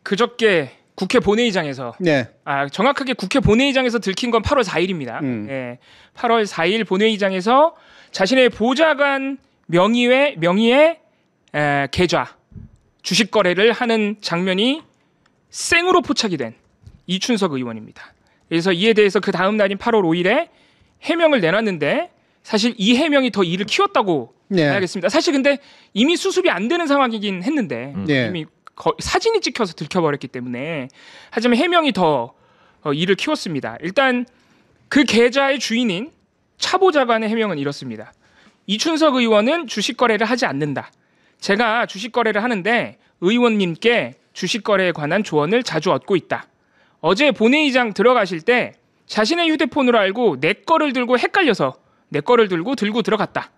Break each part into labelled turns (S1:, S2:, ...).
S1: 그저께 국회 본회의장에서
S2: 네.
S1: 정확하게 국회 본회의장에서 들킨 건 8월 4일입니다. 8월 4일 본회의장에서 자신의 보좌관 명의의 계좌 주식 거래를 하는 장면이 생으로 포착이 된 이춘석 의원입니다. 그래서 이에 대해서 그 다음 날인 8월 5일에 해명을 내놨는데 사실 이 해명이 더 일을 키웠다고 봐야겠습니다. 사실 근데 이미 수습이 안 되는 상황이긴 했는데 이미 사진이 찍혀서 들켜버렸기 때문에 하지만 해명이 더 일을 키웠습니다. 일단 그 계좌의 주인인 차 보좌관의 해명은 이렇습니다. 이춘석 의원은 주식 거래를 하지 않는다. 제가 주식 거래를 하는데 의원님께 주식 거래에 관한 조언을 자주 얻고 있다. 어제 본회의장 들어가실 때 자신의 휴대폰으로 알고 내 거를 들고 헷갈려서 내 거를 들고 들어갔다.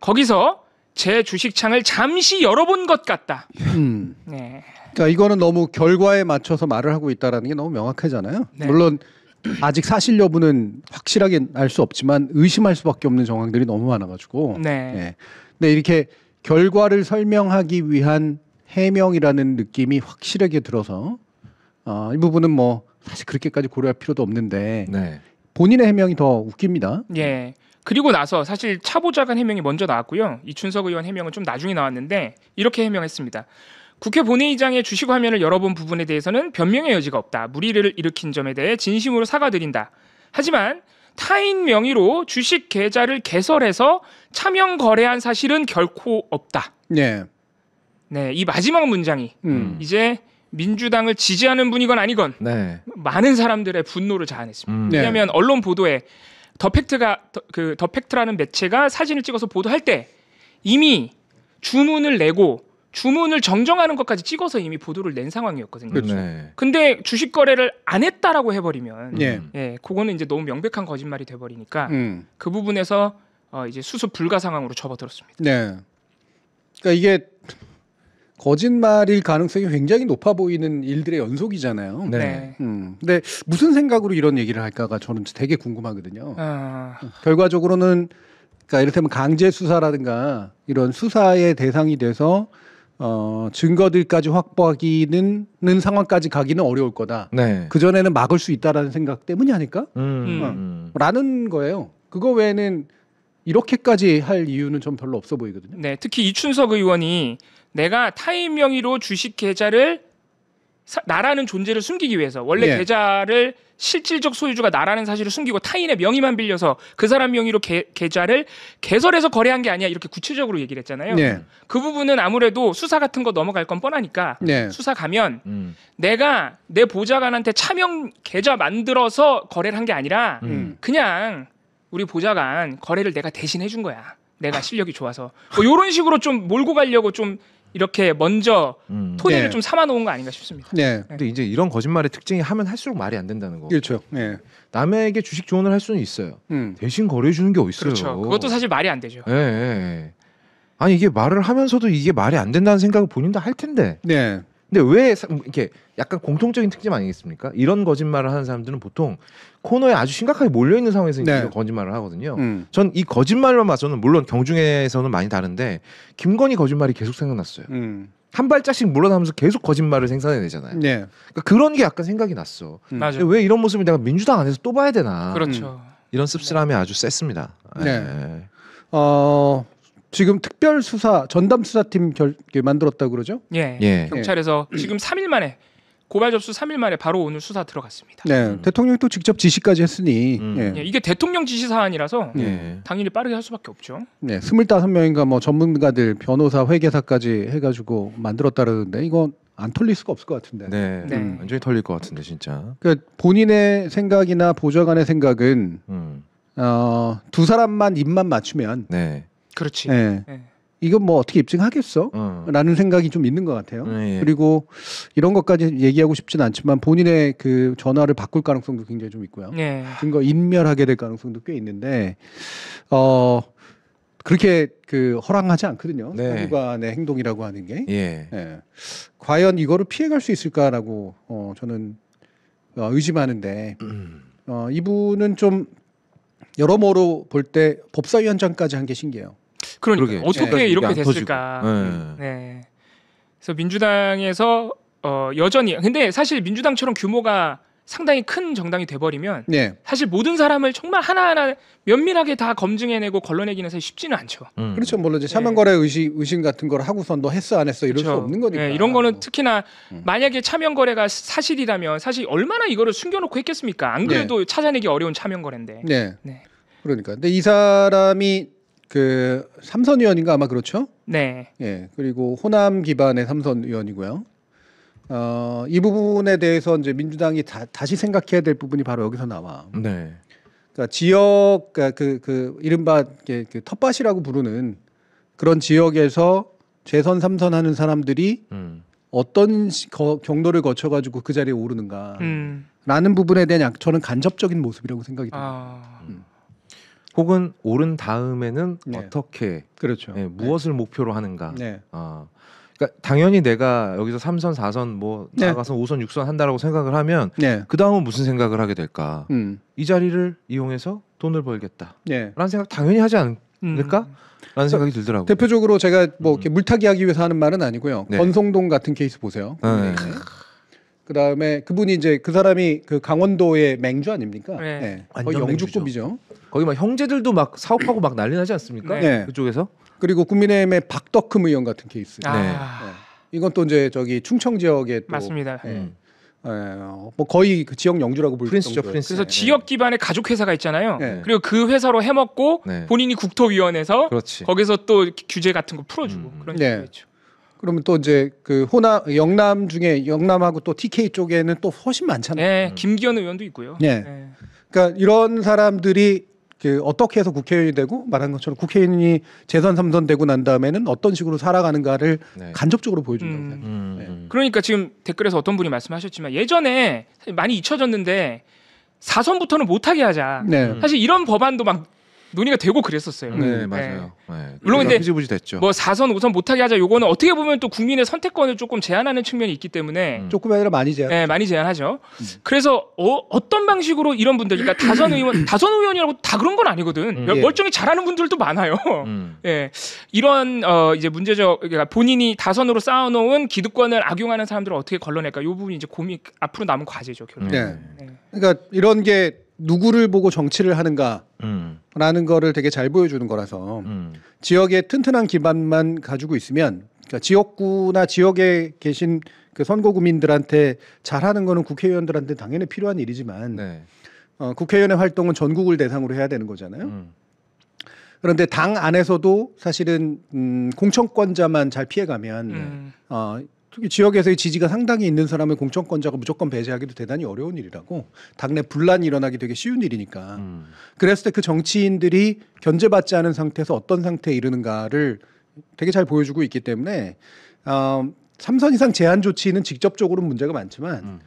S1: 거기서 제 주식창을 잠시 열어본 것 같다. 네.
S2: 그러니까 이거는 너무 결과에 맞춰서 말을 하고 있다라는 게 너무 명확하잖아요. 네. 물론 아직 사실 여부는 확실하게 알 수 없지만 의심할 수밖에 없는 정황들이 너무 많아가지고. 네. 근데 이렇게 결과를 설명하기 위한 해명이라는 느낌이 확실하게 들어서 이 부분은 뭐 사실 그렇게까지 고려할 필요도 없는데 본인의 해명이 더 웃깁니다.
S1: 예. 그리고 나서 사실 차 보좌관 해명이 먼저 나왔고요. 이춘석 의원 해명은 좀 나중에 나왔는데 이렇게 해명했습니다. 국회 본회의장의 주식 화면을 열어본 부분에 대해서는 변명의 여지가 없다. 물의를 일으킨 점에 대해 진심으로 사과드린다. 하지만 타인 명의로 주식 계좌를 개설해서 차명 거래한 사실은 결코 없다. 네, 이 마지막 문장이 이제 민주당을 지지하는 분이건 아니건 많은 사람들의 분노를 자아냈습니다. 왜냐하면 언론 보도에 더 팩트라는 매체가 사진을 찍어서 보도할 때 이미 주문을 내고 주문을 정정하는 것까지 찍어서 이미 보도를 낸 상황이었거든요.
S2: 그렇죠.
S1: 근데 주식 거래를 안 했다라고 해버리면 그거는 이제 너무 명백한 거짓말이 돼버리니까 그 부분에서 이제 수습 불가 상황으로 접어들었습니다.
S2: 네. 그러니까 이게 거짓말일 가능성이 굉장히 높아 보이는 일들의 연속이잖아요. 근데 무슨 생각으로 이런 얘기를 할까가 저는 되게 궁금하거든요. 결과적으로는 그러니까 이를테면 강제 수사라든가 이런 수사의 대상이 돼서 증거들까지 확보하기는 상황까지 가기는 어려울 거다. 그 전에는 막을 수 있다라는 생각 때문이 아닐까? 라는 거예요. 그거 외에는 이렇게까지 할 이유는 좀 별로 없어 보이거든요.
S1: 네, 특히 이춘석 의원이 내가 타인 명의로 주식 계좌를 나라는 존재를 숨기기 위해서 원래 계좌를 실질적 소유주가 나라는 사실을 숨기고 타인의 명의만 빌려서 그 사람 명의로 계좌를 개설해서 거래한 게 아니야 이렇게 구체적으로 얘기를 했잖아요. 그 부분은 아무래도 수사 같은 거 넘어갈 건 뻔하니까 수사 가면 내가 내 보좌관한테 차명 계좌 만들어서 거래를 한 게 아니라 그냥 우리 보좌관 거래를 내가 대신 해준 거야. 내가 실력이 좋아서 뭐 이런 식으로 좀 몰고 가려고 좀 이렇게 먼저 토대를 좀 삼아놓은 거 아닌가 싶습니다.
S3: 근데 이제 이런 거짓말의 특징이 하면 할수록 말이 안 된다는 거.
S2: 그렇죠.
S3: 남에게 주식 조언을 할 수는 있어요. 대신 거래해주는 게 어디 있어요.
S1: 그렇죠. 그것도 사실 말이 안 되죠.
S3: 아니 이게 말을 하면서도 이게 말이 안 된다는 생각을 본인도 할 텐데. 근데 왜 이렇게 약간 공통적인 특징 아니겠습니까? 이런 거짓말을 하는 사람들은 보통 코너에 아주 심각하게 몰려있는 상황에서 이런 거짓말을 하거든요. 전 이 거짓말만 봐서는 물론 경중에서는 많이 다른데 김건희 거짓말이 계속 생각났어요. 한 발짝씩 물러나면서 계속 거짓말을 생산해내잖아요. 그러니까 그런 게 약간 생각이 났어. 왜 이런 모습을 내가 민주당 안에서 또 봐야 되나.
S1: 그렇죠.
S3: 이런 씁쓸함이 아주 셌습니다.
S2: 지금 특별 수사 전담 수사팀 만들었다고 그러죠?
S1: 경찰에서 지금 3일 만에 고발 접수 3일 만에 바로 오늘 수사 들어갔습니다.
S2: 대통령이 또 직접 지시까지 했으니
S1: 이게 대통령 지시 사안이라서 당연히 빠르게 할 수밖에 없죠.
S2: 25명인가 뭐 전문가들 변호사 회계사까지 해가지고 만들었다는데 이거 안 털릴 수가 없을 것 같은데.
S3: 완전히 털릴 것 같은데 진짜.
S2: 그러니까 본인의 생각이나 보좌관의 생각은 두 사람만 입만 맞추면
S1: 그렇지.
S2: 이건 뭐 어떻게 입증하겠어? 라는 생각이 좀 있는 것 같아요. 그리고 이런 것까지 얘기하고 싶진 않지만 본인의 그 전화를 바꿀 가능성도 굉장히 좀 있고요. 증거 인멸하게 될 가능성도 꽤 있는데 그렇게 그 허락하지 않거든요. 사무관의 행동이라고 하는 게. 과연 이거를 피해갈 수 있을까라고 저는 의심하는데 이분은 좀 여러모로 볼 때 법사위원장까지 한 게 신기해요.
S1: 그러니까 어떻게 이렇게 됐을까. 그래서 민주당에서 여전히 근데 사실 민주당처럼 규모가 상당히 큰 정당이 돼버리면
S2: 네.
S1: 사실 모든 사람을 정말 하나하나 면밀하게 다 검증해내고 걸러내기는 사실 쉽지는 않죠.
S2: 그렇죠. 물론 이제 차명거래 의심 같은 걸 하고선 너 했어 안 했어 이럴
S1: 그렇죠.
S2: 수 없는 거니까.
S1: 네, 이런 거는 특히나 만약에 차명거래가 사실이라면 사실 얼마나 이거를 숨겨놓고 했겠습니까? 안 그래도 네. 찾아내기 어려운 차명거래인데.
S2: 네. 네. 그러니까. 근데 이 사람이 그 삼선 의원인가 아마 그렇죠?
S1: 네.
S2: 예. 그리고 호남 기반의 삼선 의원이고요. 이 부분에 대해서 이제 민주당이 다시 생각해야 될 부분이 바로 여기서 나와.
S3: 네.
S2: 그러니까 지역, 그 이른바 그 텃밭이라고 부르는 그런 지역에서 재선 삼선 하는 사람들이 어떤 경로를 거쳐가지고 그 자리에 오르는가라는 부분에 대한 저는 간접적인 모습이라고 생각이 듭니다.
S3: 혹은 오른 다음에는
S2: 네.
S3: 어떻게,
S2: 그렇죠.
S3: 네, 무엇을 목표로 하는가.
S2: 네.
S3: 그러니까 당연히 내가 여기서 3선, 4선 뭐 나가서 5선, 6선 한다라고 생각을 하면 그 다음은 무슨 생각을 하게 될까? 이 자리를 이용해서 돈을 벌겠다. 라는 생각 당연히 하지 않을까? 라는 생각이 들더라고요.
S2: 대표적으로 제가 뭐 이렇게 물타기 하기 위해서 하는 말은 아니고요.
S3: 네.
S2: 권성동 같은 케이스 보세요. 그다음에 그분이 이제 그 사람이 그 강원도의 맹주 아닙니까?
S1: 네.
S2: 네. 거의 영주급이죠.
S3: 거기 막 형제들도 막 사업하고 막 난리 나지 않습니까?
S2: 네.
S3: 그쪽에서.
S2: 그리고 국민의힘의 박덕흠 의원 같은 케이스.
S3: 네.
S2: 이건 또 이제 저기 충청 지역에 또
S1: 맞습니다.
S2: 뭐 거의 그 지역 영주라고 볼
S3: 프린스죠,
S2: 정도의.
S3: 프린스.
S1: 그래서 지역 기반의 가족 회사가 있잖아요.
S2: 네.
S1: 그리고 그 회사로 해먹고
S3: 네.
S1: 본인이 국토위원회에서
S3: 그렇지.
S1: 거기서 또 규제 같은 거 풀어주고 그런
S2: 네.
S1: 식이죠.
S2: 그러면 또 이제 그 영남 중에 영남하고 또 TK 쪽에는 또 훨씬 많잖아요.
S1: 네, 김기현 의원도 있고요.
S2: 네.
S1: 네.
S2: 그러니까 이런 사람들이 그 어떻게 해서 국회의원이 되고 말한 것처럼 국회의원이 재선 3선 되고 난 다음에는 어떤 식으로 살아가는가를
S3: 네.
S2: 간접적으로 보여준다고 생각합니다.
S1: 그러니까 지금 댓글에서 어떤 분이 말씀하셨지만 예전에 많이 잊혀졌는데 4선부터는 못하게 하자.
S2: 네.
S1: 사실 이런 법안도 막 논의가 되고 그랬었어요.
S3: 네, 맞아요. 네.
S1: 물론 근데
S3: 흐지부지 됐죠.
S1: 뭐 4선, 5선 못하게 하자. 요거는 어떻게 보면 또 국민의 선택권을 조금 제한하는 측면이 있기 때문에
S2: 조금이 아니라 많이 제한.
S1: 네, 많이 제한하죠. 그래서 어떤 방식으로 이런 분들, 그러니까 다선 의원이라고 다 그런 건 아니거든. 멀쩡히 잘하는 분들도 많아요. 예, 이런 이제 문제적, 그러니까 본인이 다선으로 쌓아놓은 기득권을 악용하는 사람들을 어떻게 걸러낼까? 이 부분이 이제 고민 앞으로 남은 과제죠. 결국.
S2: 네. 그러니까 이런 게 누구를 보고 정치를 하는가라는 거를 되게 잘 보여주는 거라서 지역의 튼튼한 기반만 가지고 있으면, 그러니까 지역구나 지역에 계신 그 선거구민들한테 잘하는 거는 국회의원들한테 당연히 필요한 일이지만
S3: 네.
S2: 국회의원의 활동은 전국을 대상으로 해야 되는 거잖아요. 그런데 당 안에서도 사실은 공천권자만 잘 피해가면 특히 지역에서의 지지가 상당히 있는 사람을 공천권자가 무조건 배제하기도 대단히 어려운 일이라고, 당내 분란이 일어나기 되게 쉬운 일이니까 그랬을 때 그 정치인들이 견제받지 않은 상태에서 어떤 상태에 이르는가를 되게 잘 보여주고 있기 때문에 3선 이상 제한 조치는 직접적으로는 문제가 많지만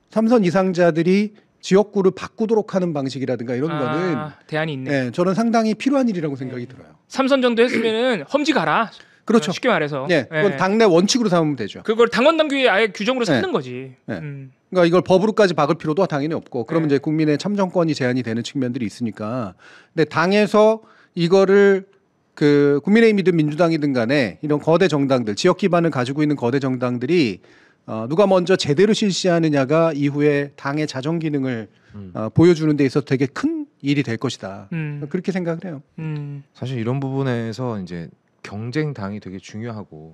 S2: 3선 이상자들이 지역구를 바꾸도록 하는 방식이라든가 이런 거는
S1: 대안이 있네.
S2: 네, 저는 상당히 필요한 일이라고 생각이 들어요.
S1: 3선 정도 했으면은 험지 가라.
S2: 그렇죠.
S1: 쉽게 말해서.
S2: 네, 그건 당내 원칙으로 삼으면 되죠.
S1: 그걸 당원 당규에 아예 규정으로 삼는 거지.
S2: 그러니까 이걸 법으로까지 박을 필요도 당연히 없고, 그러면 이제 국민의 참정권이 제한이 되는 측면들이 있으니까. 근데 당에서 이거를 그 국민의힘이든 민주당이든 간에 이런 거대 정당들, 지역 기반을 가지고 있는 거대 정당들이 누가 먼저 제대로 실시하느냐가 이후에 당의 자정 기능을 보여주는 데 있어서 되게 큰 일이 될 것이다. 그렇게 생각을 해요.
S3: 사실 이런 부분에서 이제 경쟁당이 되게 중요하고,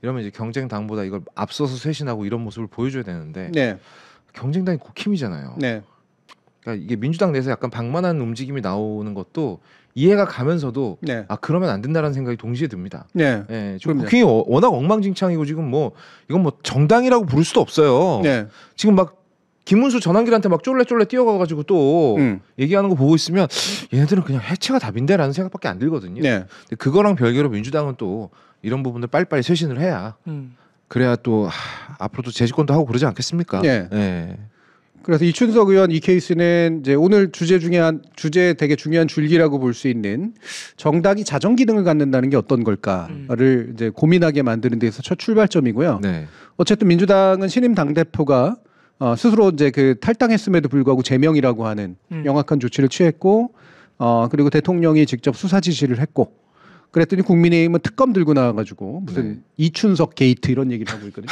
S3: 이러면 이제 경쟁당보다 이걸 앞서서 쇄신하고 이런 모습을 보여줘야 되는데 경쟁당이 국힘이잖아요. 그러니까 이게 민주당 내에서 약간 방만한 움직임이 나오는 것도 이해가 가면서도 아 그러면 안 된다라는 생각이 동시에 듭니다. 지금 국힘이 워낙 엉망진창이고 지금 뭐 이건 뭐 정당이라고 부를 수도 없어요. 지금 막 김문수 전환길한테 막 쫄래쫄래 뛰어가가지고 또 얘기하는 거 보고 있으면 얘네들은 그냥 해체가 답인데라는 생각밖에 안 들거든요. 근데 그거랑 별개로 민주당은 또 이런 부분들 빨리빨리 쇄신을 해야 그래야 또 앞으로도 재집권도 하고 그러지 않겠습니까?
S2: 그래서 이춘석 의원 이 케이스는 이제 오늘 주제 되게 중요한 줄기라고 볼 수 있는 정당이 자정 기능을 갖는다는 게 어떤 걸까를 이제 고민하게 만드는 데서 첫 출발점이고요. 어쨌든 민주당은 신임 당대표가 스스로 이제 그 탈당했음에도 불구하고 제명이라고 하는 명확한 조치를 취했고, 그리고 대통령이 직접 수사 지시를 했고, 그랬더니 국민의힘은 특검 들고 나와가지고 무슨 이춘석 게이트 이런 얘기를 하고 있거든요.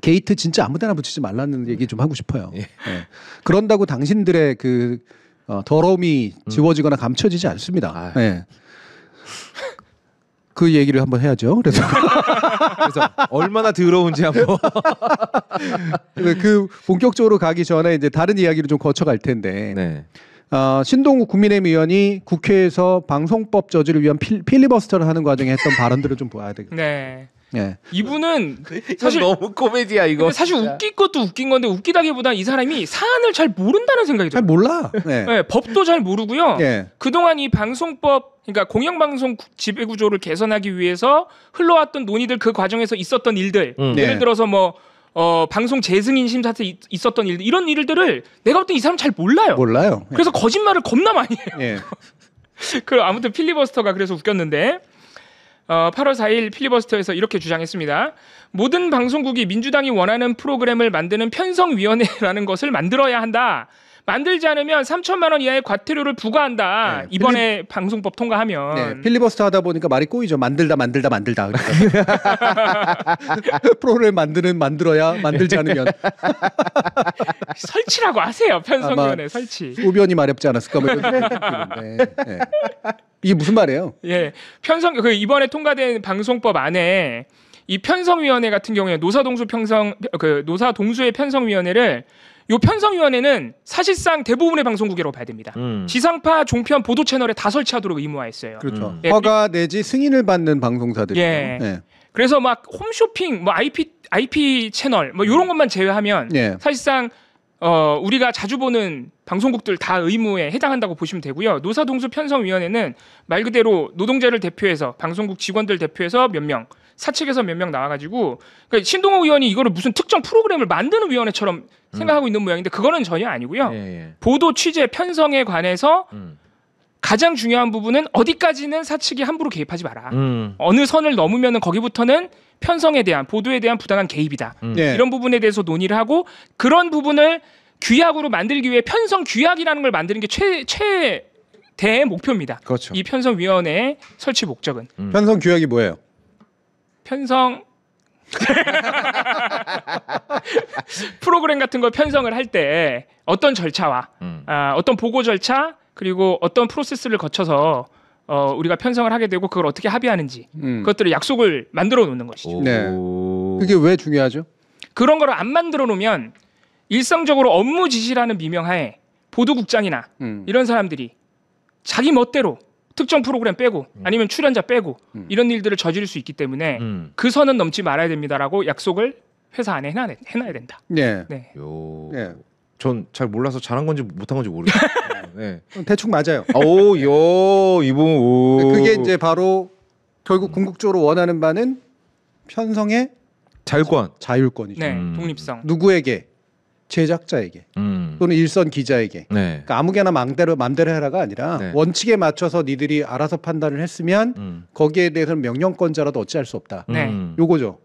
S2: 게이트 진짜 아무데나 붙이지 말라는 얘기 좀 하고 싶어요. 예. 그런다고 당신들의 그 더러움이 지워지거나 감춰지지 않습니다. 예. 그 얘기를 한번 해야죠. 그래서
S3: 얼마나 더러운지 한번.
S2: 그 본격적으로 가기 전에 이제 다른 이야기를 좀 거쳐갈 텐데. 네. 신동욱 국민의힘 의원이 국회에서 방송법 저지를 위한 필리버스터를 하는 과정에 했던 발언들을 좀 봐야 되겠다.
S1: 네.
S2: 네.
S1: 이분은 사실
S3: 너무 코미디야 이거.
S1: 사실 웃긴 것도 웃긴 건데 웃기다기보다 이 사람이 사안을 잘 모른다는 생각이 들어요.
S2: 잘 몰라. 네.
S1: 네, 법도 잘 모르고요. 네. 그동안 이 방송법 그러니까 공영방송 지배구조를 개선하기 위해서 흘러왔던 논의들 그 과정에서 있었던 일들 예를 들어서 뭐 방송 재승인 심사 때 있었던 일들 이런 일들을 내가 볼 때 이 사람 잘 몰라요. 그래서 거짓말을 겁나 많이 해요. 그 아무튼 필리버스터가 그래서 웃겼는데 8월 4일 필리버스터에서 이렇게 주장했습니다. 모든 방송국이 민주당이 원하는 프로그램을 만드는 편성위원회라는 것을 만들어야 한다. 만들지 않으면 3천만 원 이하의 과태료를 부과한다. 네, 이번에 방송법 통과하면.
S2: 네, 필리버스터 하다 보니까 말이 꼬이죠. 만들다. 프로그램 만들어야 만들지 않으면.
S1: 설치라고 하세요. 편성위원회 설치.
S2: 우변이 마렵지 않았을까? 뭐 네. 이게 무슨 말이에요?
S1: 예, 이번에 통과된 방송법 안에 이 편성위원회 같은 경우에 노사동수의 편성위원회를 요 편성위원회는 사실상 대부분의 방송국이라고 봐야 됩니다. 지상파, 종편, 보도 채널에 다 설치하도록 의무화했어요.
S2: 그렇죠. 허가 내지 승인을 받는 방송사들.
S1: 예. 네. 그래서 막 홈쇼핑, 뭐 IP 채널, 뭐 이런 것만 제외하면 사실상 우리가 자주 보는 방송국들 다 의무에 해당한다고 보시면 되고요. 노사동수 편성위원회는 말 그대로 노동자를 대표해서 방송국 직원들 대표해서 몇 명, 사측에서 몇 명 나와가지고 그러니까 신동욱 의원이 이거를 무슨 특정 프로그램을 만드는 위원회처럼 생각하고 있는 모양인데 그거는 전혀 아니고요. 보도 취재 편성에 관해서 가장 중요한 부분은 어디까지는 사측이 함부로 개입하지 마라. 어느 선을 넘으면 거기부터는 편성에 대한 보도에 대한 부당한 개입이다. 이런 부분에 대해서 논의를 하고 그런 부분을 규약으로 만들기 위해 편성 규약이라는 걸 만드는 게 최대 목표입니다.
S2: 그렇죠.
S1: 이 편성위원회의 설치 목적은.
S2: 편성 규약이 뭐예요?
S1: 편성 프로그램 같은 걸 편성을 할 때 어떤 절차와 어떤 보고 절차 그리고 어떤 프로세스를 거쳐서 우리가 편성을 하게 되고 그걸 어떻게 합의하는지 그것들을 약속을 만들어 놓는 것이죠.
S2: 네. 그게 왜 중요하죠?
S1: 그런 걸 안 만들어 놓으면 일상적으로 업무 지시라는 미명하에 보도국장이나 이런 사람들이 자기 멋대로 특정 프로그램 빼고 아니면 출연자 빼고 이런 일들을 저지를 수 있기 때문에 그 선은 넘지 말아야 됩니다라고 약속을 회사 안에 해놔야 된다.
S2: 네.
S1: 네.
S3: 전 잘 몰라서 잘한 건지 못한 건지 모르겠어요. 네.
S2: 대충 맞아요.
S3: 이분.
S2: 그게 이제 바로 결국 궁극적으로 원하는 바는 편성의 자율권이죠.
S1: 네, 독립성.
S2: 누구에게? 제작자에게 또는 일선 기자에게 그러니까 아무개나 맘대로 해라가 아니라 원칙에 맞춰서 니들이 알아서 판단을 했으면 거기에 대해서는 명령권자라도 어찌할 수 없다. 요거죠.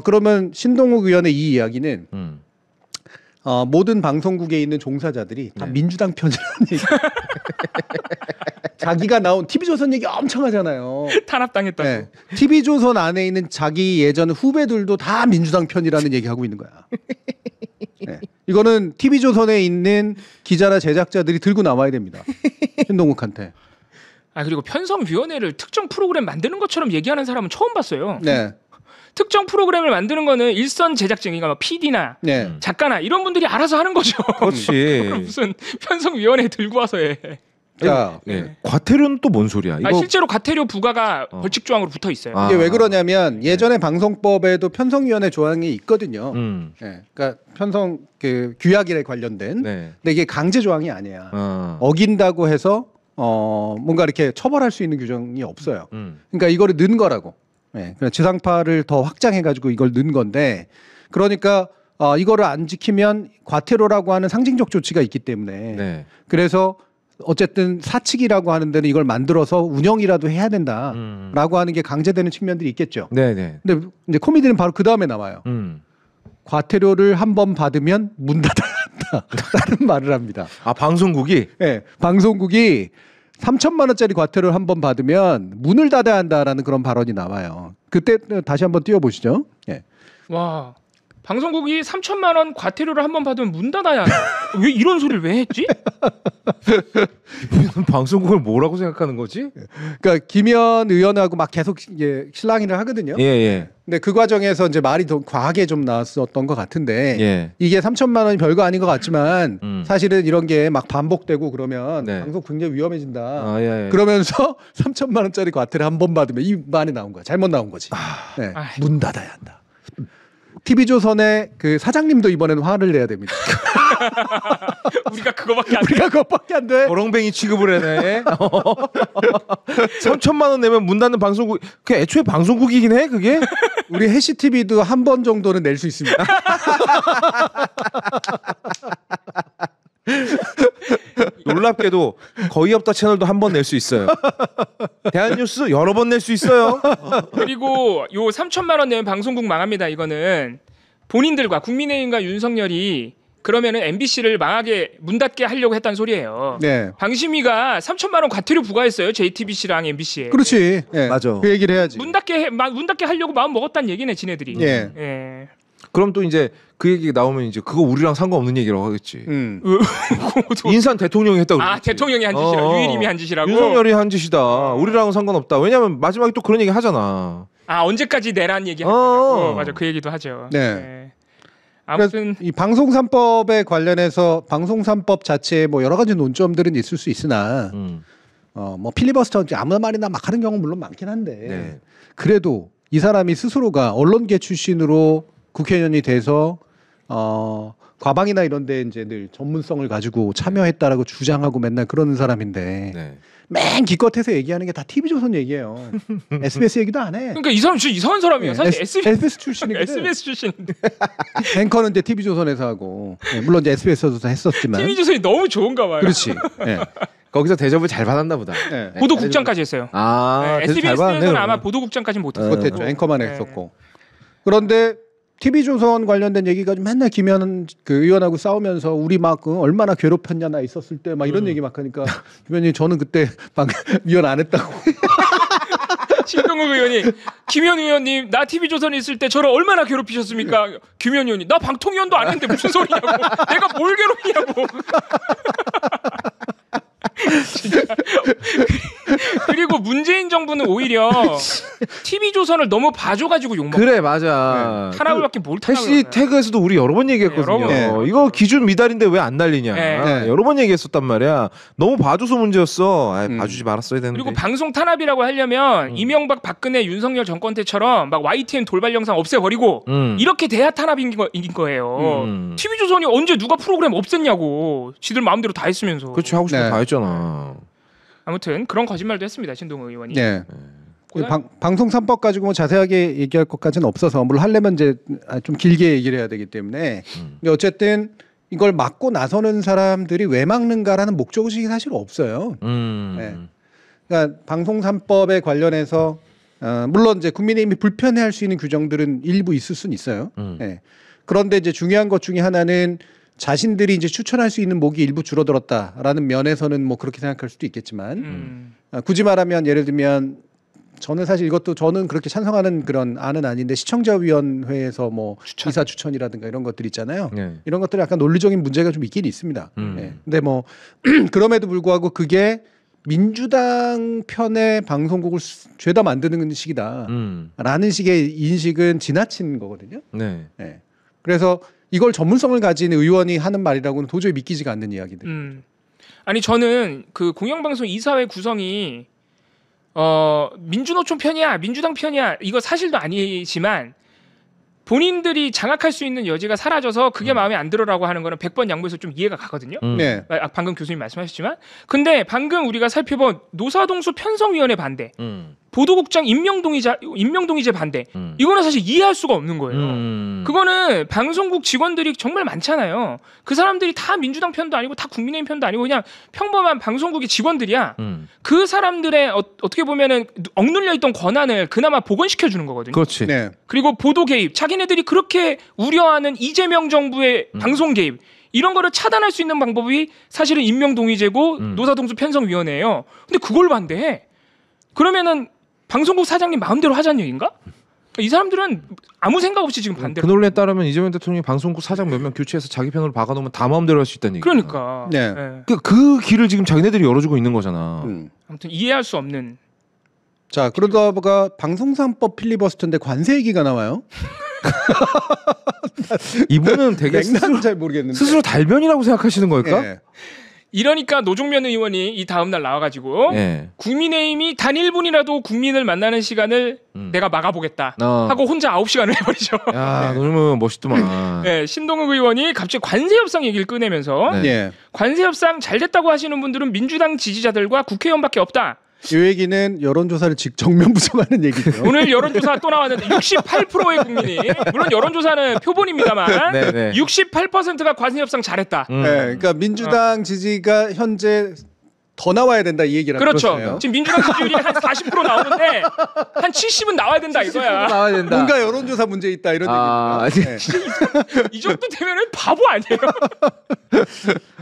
S2: 그러면 신동욱 의원의 이 이야기는 모든 방송국에 있는 종사자들이 다 민주당 편이라는 얘기. 자기가 나온 TV조선 얘기 엄청 하잖아요.
S1: 탄압당했다고.
S2: 네. TV조선 안에 있는 자기 예전 후배들도 다 민주당 편이라는 얘기하고 있는 거야. 네. 이거는 TV조선에 있는 기자나 제작자들이 들고 나와야 됩니다. 신동욱한테.
S1: 그리고 편성위원회를 특정 프로그램 만드는 것처럼 얘기하는 사람은 처음 봤어요.
S2: 네.
S1: 특정 프로그램을 만드는 거는 일선 제작진, 그러니까 PD나 작가나 이런 분들이 알아서 하는 거죠.
S3: 그렇지.
S1: 무슨 편성위원회 들고 와서 해.
S3: 과태료는 또 뭔 소리야? 이거...
S1: 실제로 과태료 부과가 벌칙 조항으로 붙어 있어요.
S2: 이게 왜 그러냐면 예전에 방송법에도 편성위원회 조항이 있거든요. 그러니까 편성 규약에 관련된. 근데 이게 강제 조항이 아니야. 어긴다고 해서 뭔가 이렇게 처벌할 수 있는 규정이 없어요. 그러니까 이거를 넣은 거라고. 지상파를 더 확장해가지고 이걸 넣은 건데 그러니까 이거를 안 지키면 과태료라고 하는 상징적 조치가 있기 때문에 그래서 어쨌든 사측이라고 하는 데는 이걸 만들어서 운영이라도 해야 된다라고 하는 게 강제되는 측면들이 있겠죠. 근데 이제 코미디는 바로 그 다음에 나와요. 과태료를 한 번 받으면 문 닫아야 한다라는 말을 합니다.
S3: 방송국이?
S2: 네, 방송국이 3천만 원짜리 과태료를 한 번 받으면 문을 닫아야 한다라는 그런 발언이 나와요. 그때 다시 한번 띄워보시죠.
S1: 와. 방송국이 3천만 원 과태료를 한번 받으면 문 닫아야 왜 이런 소리를 왜 했지?
S3: 방송국을 뭐라고 생각하는 거지?
S2: 그러니까 김현 의원하고 막 계속 실랑이를 하거든요.
S3: 예.
S2: 근데 그 과정에서 이제 말이 더 과하게 좀 나왔었던 것 같은데
S3: 예.
S2: 이게 3천만 원이 별거 아닌 것 같지만 사실은 이런 게 막 반복되고 그러면
S3: 네.
S2: 방송 굉장히 위험해진다.
S3: 예.
S2: 그러면서 3천만 원짜리 과태료 한 번 받으면 이 말이 나온 거야. 잘못 나온 거지. 네. 문 닫아야 한다. TV조선의 그 사장님도 이번에는 화를 내야 됩니다.
S1: 우리가 그거밖에 안 돼.
S3: 버렁뱅이 취급을 해네. 3천만 원 내면 문 닫는 방송국. 그 애초에 방송국이긴 해 그게.
S2: 우리 해시 TV도 한 번 정도는 낼 수 있습니다.
S3: 놀랍게도 거의 없다 채널도 한 번 낼 수 있어요. 대한뉴스 여러 번 낼 수 있어요.
S1: 그리고 요 3천만 원 내면 방송국 망합니다. 이거는 본인들과 국민의힘과 윤석열이 그러면은 MBC를 망하게 문 닫게 하려고 했다는 소리예요.
S2: 네.
S1: 방심위가 3천만 원 과태료 부과했어요. JTBC랑 MBC에.
S2: 그렇지. 네.
S3: 맞아.
S2: 그 얘기를 해야지.
S1: 문 닫게 하려고 마음 먹었다는 얘기네, 지네들이.
S2: 예.
S1: 예.
S3: 그럼 또 이제 그 얘기 나오면 이제 그거 우리랑 상관없는 얘기라고 하겠지. 인산 대통령이 했다고 그러겠지.
S1: 아, 대통령이 한 짓이라고. 유일임이 한 짓이라고.
S3: 윤석열이 한 짓이다. 우리랑은 상관없다. 왜냐면 마지막에 또 그런 얘기 하잖아.
S1: 아, 언제까지 내란 얘기 하냐고. 맞아. 그 얘기도 하죠.
S2: 네.
S1: 네. 아무튼
S2: 이 방송3법에 관련해서 방송3법 자체에 뭐 여러 가지 논점들은 있을 수 있으나 뭐 필리버스터 아무 말이나 막 하는 경우 물론 많긴 한데
S3: 네.
S2: 그래도 이 사람이 스스로가 언론계 출신으로 국회의원이 돼서 과방이나 이런 데 이제 늘 전문성을 가지고 참여했다라고 주장하고 맨날 그러는 사람인데
S3: 네.
S2: 맨 기껏해서 얘기하는 게 다 TV조선 얘기예요. SBS 얘기도 안 해.
S1: 그러니까 이 사람 진짜 이상한 사람이야. 사실
S2: SBS 출신이거든.
S1: SBS 출신인데.
S2: 앵커는 이제 TV조선에서 하고 물론 이제 SBS에서도 했었지만
S1: TV조선이 너무 좋은가 봐요.
S2: 그렇지. 네.
S3: 거기서 대접을 잘 받았나 보다.
S2: 네.
S1: 보도국장까지 했어요.
S3: 아,
S1: 네, SBS에서는 아마 보도국장까지는 못했어요.
S2: 못했죠. 앵커만 했었고. 그런데 TV조선 관련된 얘기가 맨날 김현 그 의원하고 싸우면서 우리 막 얼마나 괴롭혔냐 나 있었을 때 막 이런 얘기 막 하니까 김 의원님 저는 그때 위원 안 했다고.
S1: 신동욱 의원이 김현 의원님 나 TV조선에 있을 때 저를 얼마나 괴롭히셨습니까? 김현 의원이 나 방통위원도 안 했는데 무슨 소리냐고. 내가 뭘 괴롭히냐고. 진짜. 그리고 문재인 정부는 오히려 TV조선을 너무 봐줘가지고 욕먹어.
S3: 그래 맞아.
S1: 탄압을 받기 뭘 탄압을
S3: 해시태그에서도 우리 여러 번 얘기했거든요.
S2: 네.
S3: 이거 기준 미달인데 왜 안 날리냐.
S1: 네.
S3: 여러 번 얘기했었단 말이야. 너무 봐줘서 문제였어. 봐주지 말았어야 되는데.
S1: 그리고 방송 탄압이라고 하려면 이명박, 박근혜, 윤석열 정권 때처럼 막 YTN 돌발 영상 없애버리고 이렇게 돼야 탄압인 거예요. TV조선이 언제 누가 프로그램 없앴냐고. 지들 마음대로 다 했으면서.
S3: 그렇지 하고 싶은 거 다 했잖아.
S1: 아무튼 그런 거짓말도 했습니다. 신동욱 의원이.
S2: 네. 방송 3법 가지고 뭐 자세하게 얘기할 것까지는 없어서 물론 하려면 이제 좀 길게 얘기를 해야 되기 때문에 근데 어쨌든 이걸 막고 나서는 사람들이 왜 막는가라는 목적의식이 사실 없어요. 네. 그러니까 방송 3법에 관련해서 물론 이제 국민의힘이 불편해할 수 있는 규정들은 일부 있을 수는 있어요. 네. 그런데 이제 중요한 것 중에 하나는 자신들이 이제 추천할 수 있는 목이 일부 줄어들었다라는 면에서는 뭐 그렇게 생각할 수도 있겠지만 굳이 말하면 예를 들면 저는 사실 이것도 저는 그렇게 찬성하는 그런 안은 아닌데 시청자위원회에서 뭐 이사 추천이라든가 이런 것들 있잖아요.
S3: 네.
S2: 이런 것들이 약간 논리적인 문제가 좀 있긴 있습니다. 네. 근데 뭐 그럼에도 불구하고 그게 민주당 편의 방송국을 죄다 만드는 식이다라는 식의 인식은 지나친 거거든요.
S3: 네.
S2: 네. 그래서 이걸 전문성을 가진 의원이 하는 말이라고는 도저히 믿기지가 않는 이야기들.
S1: 아니 저는 그 공영방송 이사회 구성이 민주노총 편이야 민주당 편이야 이거 사실도 아니지만 본인들이 장악할 수 있는 여지가 사라져서 그게 마음에 안 들어라고 하는 거는 100번 양보해서 좀 이해가 가거든요.
S2: 네.
S1: 방금 교수님 말씀하셨지만 근데 방금 우리가 살펴본 노사동수 편성위원회 반대 보도국장 임명동의제 반대 이거는 사실 이해할 수가 없는 거예요. 그거는 방송국 직원들이 정말 많잖아요. 그 사람들이 다 민주당 편도 아니고 다 국민의힘 편도 아니고 그냥 평범한 방송국의 직원들이야. 그 사람들의 어떻게 보면은 억눌려 있던 권한을 그나마 복원시켜 주는 거거든요.
S3: 그렇지.
S2: 네.
S1: 그리고 보도 개입 자기네들이 그렇게 우려하는 이재명 정부의 방송 개입 이런 거를 차단할 수 있는 방법이 사실은 임명동의제고 노사동수 편성위원회예요. 근데 그걸 반대해. 그러면은 방송국 사장님 마음대로 하자는 얘기인가? 이 사람들은 아무 생각 없이 지금 반대로.
S3: 그 논리에 따르면 이재명 대통령이 방송국 사장 몇 명 교체해서 자기 편으로 박아놓으면 다 마음대로 할 수 있다는 얘기.
S1: 그러니까.
S2: 네.
S1: 네.
S3: 그 길을 지금 자기네들이 열어주고 있는 거잖아.
S1: 아무튼 이해할 수 없는.
S2: 자, 그러다가 방송사법 필리버스터인데 관세 얘기가 나와요.
S3: 이분은 되게
S2: 맥락은 잘 모르겠는데
S3: 스스로 달변이라고 생각하시는 걸까?
S2: 네.
S1: 이러니까 노종면 의원이 이 다음 날 나와가지고 국민의힘이 단 1분이라도 국민을 만나는 시간을 내가 막아보겠다 하고 혼자 9시간을 해버리죠.
S3: 야, 너무 멋있더만.
S1: 네, 신동욱 의원이 갑자기 관세 협상 얘기를 꺼내면서 관세 협상 잘 됐다고 하시는 분들은 민주당 지지자들과 국회의원밖에 없다.
S2: 이 얘기는 여론조사를 정면 부정하는 얘기죠.
S1: 오늘 여론조사 또 나왔는데 68%의 국민이, 물론 여론조사는 표본입니다만 68%가 관세 협상 잘했다.
S2: 네, 그러니까 민주당 지지가 현재 더 나와야 된다 이 얘기라는
S1: 그렇죠.
S2: 거예요.
S1: 지금 민주당 지지율이 한 40% 나오는데 한 70은 나와야 된다 이거야.
S3: 나와야 된다.
S2: 뭔가 여론조사 문제 있다 이런 얘기입니다. 네.
S1: 이 정도 되면은 바보 아니에요?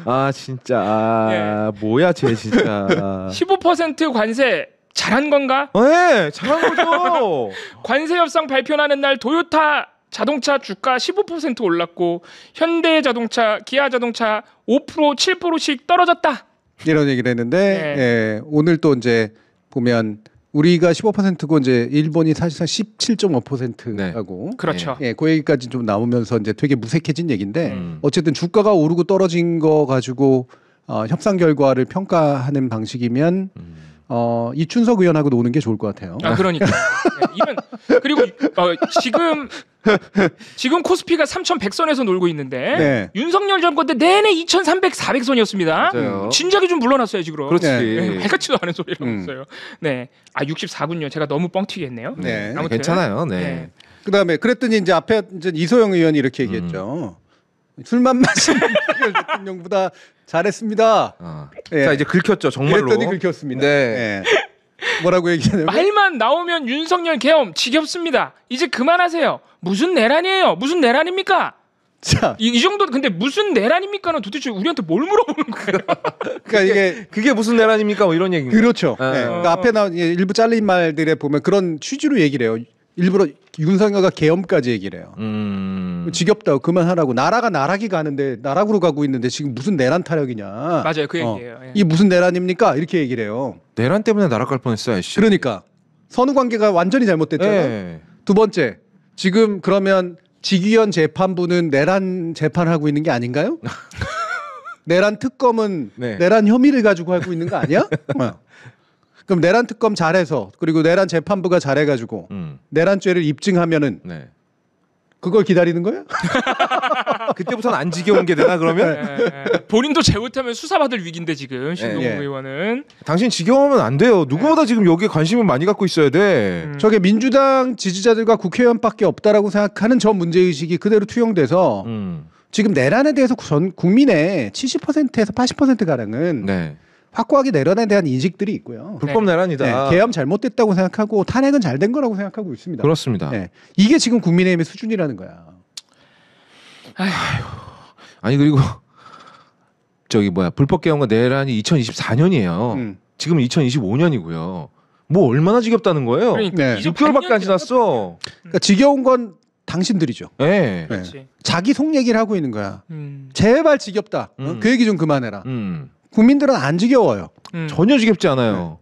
S3: 아 진짜 뭐야 쟤 진짜.
S1: 15% 관세 잘한 건가?
S3: 네, 잘한 거죠.
S1: 관세 협상 발표하는 날 도요타 자동차 주가 15% 올랐고 현대자동차, 기아자동차 5%, 7%씩 떨어졌다.
S2: 이런 얘기를 했는데 오늘 또 이제 보면 우리가 15%고 이제 일본이 사실상 17.5%하고
S1: 그렇죠.
S2: 그 얘기까지 좀 나오면서 이제 되게 무색해진 얘기인데 어쨌든 주가가 오르고 떨어진 거 가지고 협상 결과를 평가하는 방식이면 이춘석 의원하고 노는 게 좋을 것 같아요.
S1: 아 그러니까 이런 그리고 지금 코스피가 3,100선에서 놀고 있는데 윤석열 정권 때 내내 2,300, 400선이었습니다. 진작에 좀 물러났어야지 지금.
S3: 그렇지.
S1: 발같지도 않은 소리라고 했어요. 네, 64군요. 제가 너무 뻥튀기 했네요.
S2: 네,
S1: 아무튼
S3: 괜찮아요. 네.
S2: 그다음에 그랬더니 이제 앞에 이제 이소영 의원이 이렇게 얘기했죠. 술만 마시는 윤석열 대통령보다 잘했습니다.
S3: 자 이제 긁혔죠 정말로.
S2: 그랬더니 긁혔습니다. 네. 뭐라고 얘기하냐면
S1: 말만 나오면 윤석열 계엄 지겹습니다. 이제 그만하세요. 무슨 내란이에요? 무슨 내란입니까?
S2: 자,
S1: 이 정도 근데 무슨 내란입니까는 도대체 우리한테 뭘 물어보는 거예요?
S2: 그러니까
S3: 그게 무슨 내란입니까? 뭐 이런 얘기인가요?
S2: 그렇죠. 그러니까 앞에 나온 일부 잘린 말들에 보면 그런 취지로 얘기를 해요. 일부러 윤석열과 계엄까지 얘기를 해요. 지겹다고 그만하라고. 나라가 나락이 가는데 나락으로 가고 있는데 지금 무슨 내란 타령이냐.
S1: 맞아요. 그 얘기예요.
S2: 이 무슨 내란입니까? 이렇게 얘기를 해요.
S3: 내란 때문에 나락 갈 뻔했어요. 씨.
S2: 그러니까 선후 관계가 완전히 잘못됐잖아요. 두 번째, 지금 그러면 직위원 재판부는 내란 재판을 하고 있는 게 아닌가요? 내란 특검은 내란 혐의를 가지고 하고 있는 거 아니야? 그럼 내란 특검 잘해서 그리고 내란 재판부가 잘해가지고 내란죄를 입증하면은 그걸 기다리는 거예요?
S3: 그때부터는 안 지겨운 게 되나 그러면?
S1: 본인도 잘못하면 수사받을 위기인데 지금 신동욱 의원은.
S3: 당신 지겨우면 안 돼요. 누구보다 지금 여기에 관심을 많이 갖고 있어야 돼.
S2: 저게 민주당 지지자들과 국회의원밖에 없다라고 생각하는 저 문제의식이 그대로 투영돼서 지금 내란에 대해서 전 국민의 70%에서 80%가량은 확고하게 내란에 대한 인식들이 있고요.
S3: 불법 내란이다.
S2: 계엄 잘못됐다고 생각하고 탄핵은 잘 된 거라고 생각하고 있습니다.
S3: 그렇습니다.
S2: 이게 지금 국민의힘의 수준이라는 거야.
S3: 아니 그리고 저기 불법 계엄과 내란이 2024년이에요. 지금 2025년이고요. 뭐 얼마나 지겹다는 거예요?
S1: 그러니까
S3: 6개월밖에 안 지났어.
S2: 그러니까 지겨운 건 당신들이죠. 자기 속 얘기를 하고 있는 거야. 제발 지겹다. 그 얘기 좀 그만해라. 국민들은 안 지겨워요.
S3: 전혀 지겹지 않아요.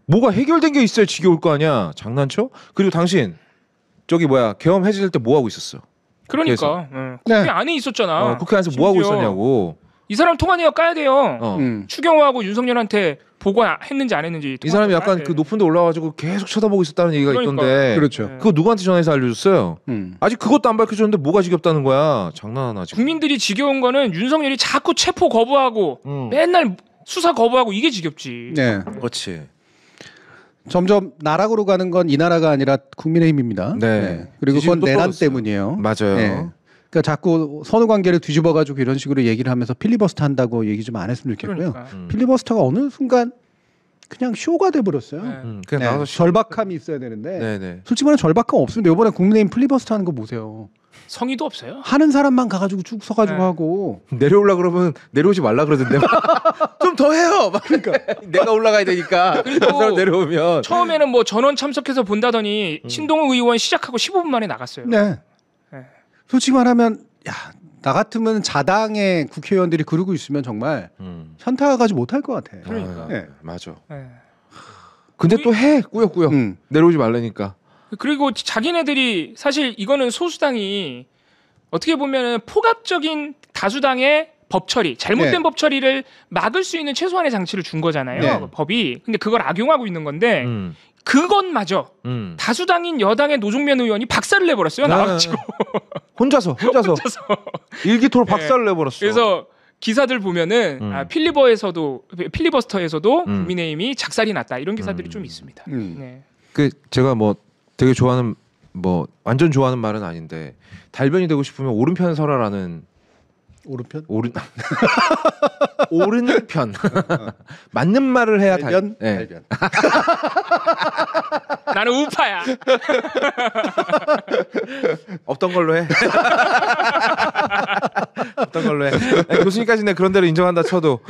S3: 뭐가 해결된 게 있어야 지겨울 거 아니야. 장난쳐? 그리고 당신 저기 계엄 해제될 때 뭐 하고 있었어?
S1: 그러니까 국회 안에 있었잖아.
S3: 국회 안에서 뭐 하고 있었냐고.
S1: 이 사람 통화내역 까야 돼요. 추경호하고 윤석열한테 보고했는지 안 했는지.
S3: 이 사람이 약간 그 높은 데 올라와가지고 계속 쳐다보고 있었다는 얘기가 있던데.
S2: 그렇죠.
S3: 그거 누구한테 전화해서 알려줬어요? 아직 그것도 안 밝혀줬는데 뭐가 지겹다는 거야. 장난하나 지금.
S1: 국민들이 지겨운 거는 윤석열이 자꾸 체포 거부하고 맨날 수사 거부하고 이게 지겹지.
S3: 그렇지.
S2: 점점 나락으로 가는 건 이 나라가 아니라 국민의힘입니다. 그리고 그건 내란 때문이에요.
S3: 맞아요.
S2: 그러니까 자꾸 선후 관계를 뒤집어가지고 이런 식으로 얘기를 하면서 필리버스터 한다고 얘기 좀 안 했으면 좋겠고요.
S1: 그러니까.
S2: 필리버스터가 어느 순간 그냥 쇼가 돼버렸어요.
S3: 그냥 나와서
S2: 절박함이 있어야 되는데
S3: 네네.
S2: 솔직히 말하면 절박함 없습니다. 이번에 국민의힘 필리버스터 하는 거 보세요.
S1: 성의도 없어요.
S2: 하는 사람만 가가지고 쭉 서가지고 하고
S3: 내려올라 그러면 내려오지 말라 그러던데. 좀 더 해요. 그러니까 내가 올라가야 되니까. 그리고 내려오면
S1: 처음에는 뭐 전원 참석해서 본다더니 신동훈 의원 시작하고 15분 만에 나갔어요.
S2: 네. 솔직히 말하면 나 같으면 자당의 국회의원들이 그러고 있으면 정말 현타가지고 못할 것 같아.
S1: 그러니까.
S3: 네. 맞아. 네. 근데 또 해 꾸역꾸역 내려오지 말라니까.
S1: 그리고 자기네들이 사실 이거는 소수당이 어떻게 보면은 포괄적인 다수당의 법 처리, 잘못된 법 처리를 막을 수 있는 최소한의 장치를 준 거잖아요. 법이. 근데 그걸 악용하고 있는 건데 그것마저 다수당인 여당의 노종면 의원이 박살을 내버렸어요. 나와가지고
S3: 혼자서 일기토로 박살을 내버렸어.
S1: 그래서 기사들 보면은 필리버스터에서도 국민의힘이 작살이 났다 이런 기사들이 좀 있습니다. 네.
S3: 그 제가 뭐 되게 좋아하는 뭐 완전 좋아하는 말은 아닌데 달변이 되고 싶으면 오른편에 서라라는
S2: 오른편?
S3: 오른편 맞는 말을 해야
S2: 달변.
S1: 나는 우파야.
S3: 없던 걸로 해. 없던 걸로 해. 아니, 교수님까지는 그런 대로 인정한다 쳐도.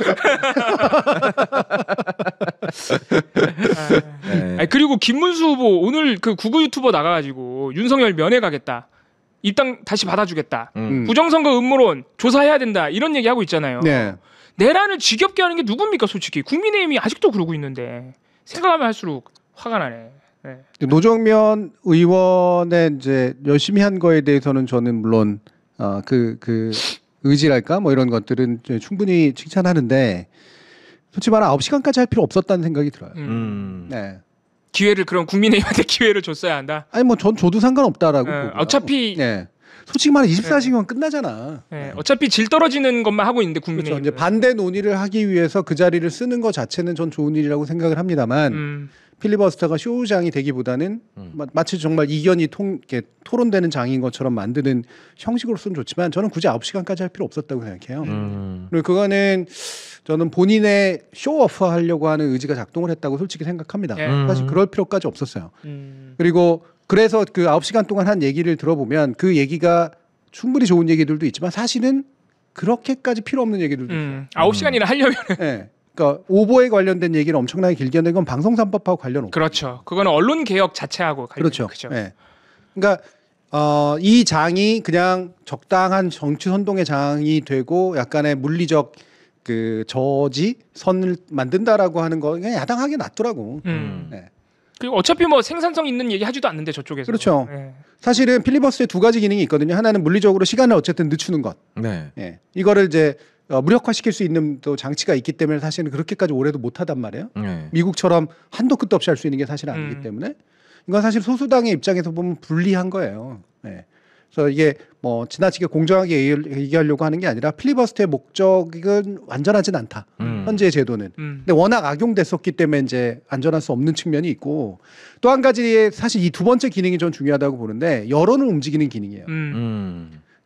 S1: 아니, 그리고 김문수 후보 오늘 그 구구 유튜버 나가가지고 윤석열 면회 가겠다. 입당 다시 받아주겠다. 부정선거 음모론 조사해야 된다. 이런 얘기하고 있잖아요.
S2: 네.
S1: 내란을 지겹게 하는 게 누굽니까 솔직히. 국민의힘이 아직도 그러고 있는데 생각하면 할수록 화가 나네. 네.
S2: 노정면 의원의 이제 열심히 한 거에 대해서는 저는 물론 그 의지랄까 뭐 이런 것들은 충분히 칭찬하는데 솔직히 말해 9시간까지 할 필요 없었다는 생각이 들어요. 네.
S1: 기회를 그럼 국민의힘한테 기회를 줬어야 한다.
S2: 아니 뭐 전 줘도 상관없다라고 보고요.
S1: 어차피
S2: 솔직히 말해 24시간 끝나잖아.
S1: 어차피 질 떨어지는 것만 하고 있는데 국민의힘.
S2: 그렇죠. 이제 반대 논의를 하기 위해서 그 자리를 쓰는 것 자체는 전 좋은 일이라고 생각을 합니다만 필리버스터가 쇼장이 되기보다는 마치 정말 이견이 토론되는 장인 것처럼 만드는 형식으로서는 좋지만 저는 굳이 9시간까지 할 필요 없었다고 생각해요. 그리고 그거는 저는 본인의 쇼오프 하려고 하는 의지가 작동을 했다고 솔직히 생각합니다. 사실 그럴 필요까지 없었어요. 그리고 그래서 그 9시간 동안 한 얘기를 들어보면 그 얘기가 충분히 좋은 얘기들도 있지만 사실은 그렇게까지 필요 없는 얘기들도 있어요.
S1: 9시간이나 하려면
S2: 네. 그러니까 오보에 관련된 얘기를 엄청나게 길게 하는 건 방송산법하고 관련 없고.
S1: 그렇죠. 그거는 언론 개혁 자체하고 관련.
S2: 그렇죠. 네. 그러니까 이 장이 그냥 적당한 정치 선동의 장이 되고 약간의 물리적 그 저지 선을 만든다라고 하는 거 그냥 야당하게 놨더라고. 네.
S1: 그리고 어차피 뭐 생산성 있는 얘기 하지도 않는데 저쪽에서.
S2: 그렇죠. 사실은 필리버스터에 두 가지 기능이 있거든요. 하나는 물리적으로 시간을 어쨌든 늦추는 것. 네. 이거를 이제 무력화시킬 수 있는 또 장치가 있기 때문에 사실은 그렇게까지 오래도 못하단 말이에요. 미국처럼 한도 끝도 없이 할 수 있는 게 사실 아니기 때문에 이건 사실 소수당의 입장에서 보면 불리한 거예요. 네. 그래서 이게 뭐 지나치게 공정하게 얘기하려고 하는 게 아니라 필리버스터의 목적은 완전하진 않다. 현재의 제도는. 근데 워낙 악용됐었기 때문에 이제 안전할 수 없는 측면이 있고 또 한 가지 사실 이 두 번째 기능이 좀 중요하다고 보는데 여론을 움직이는 기능이에요.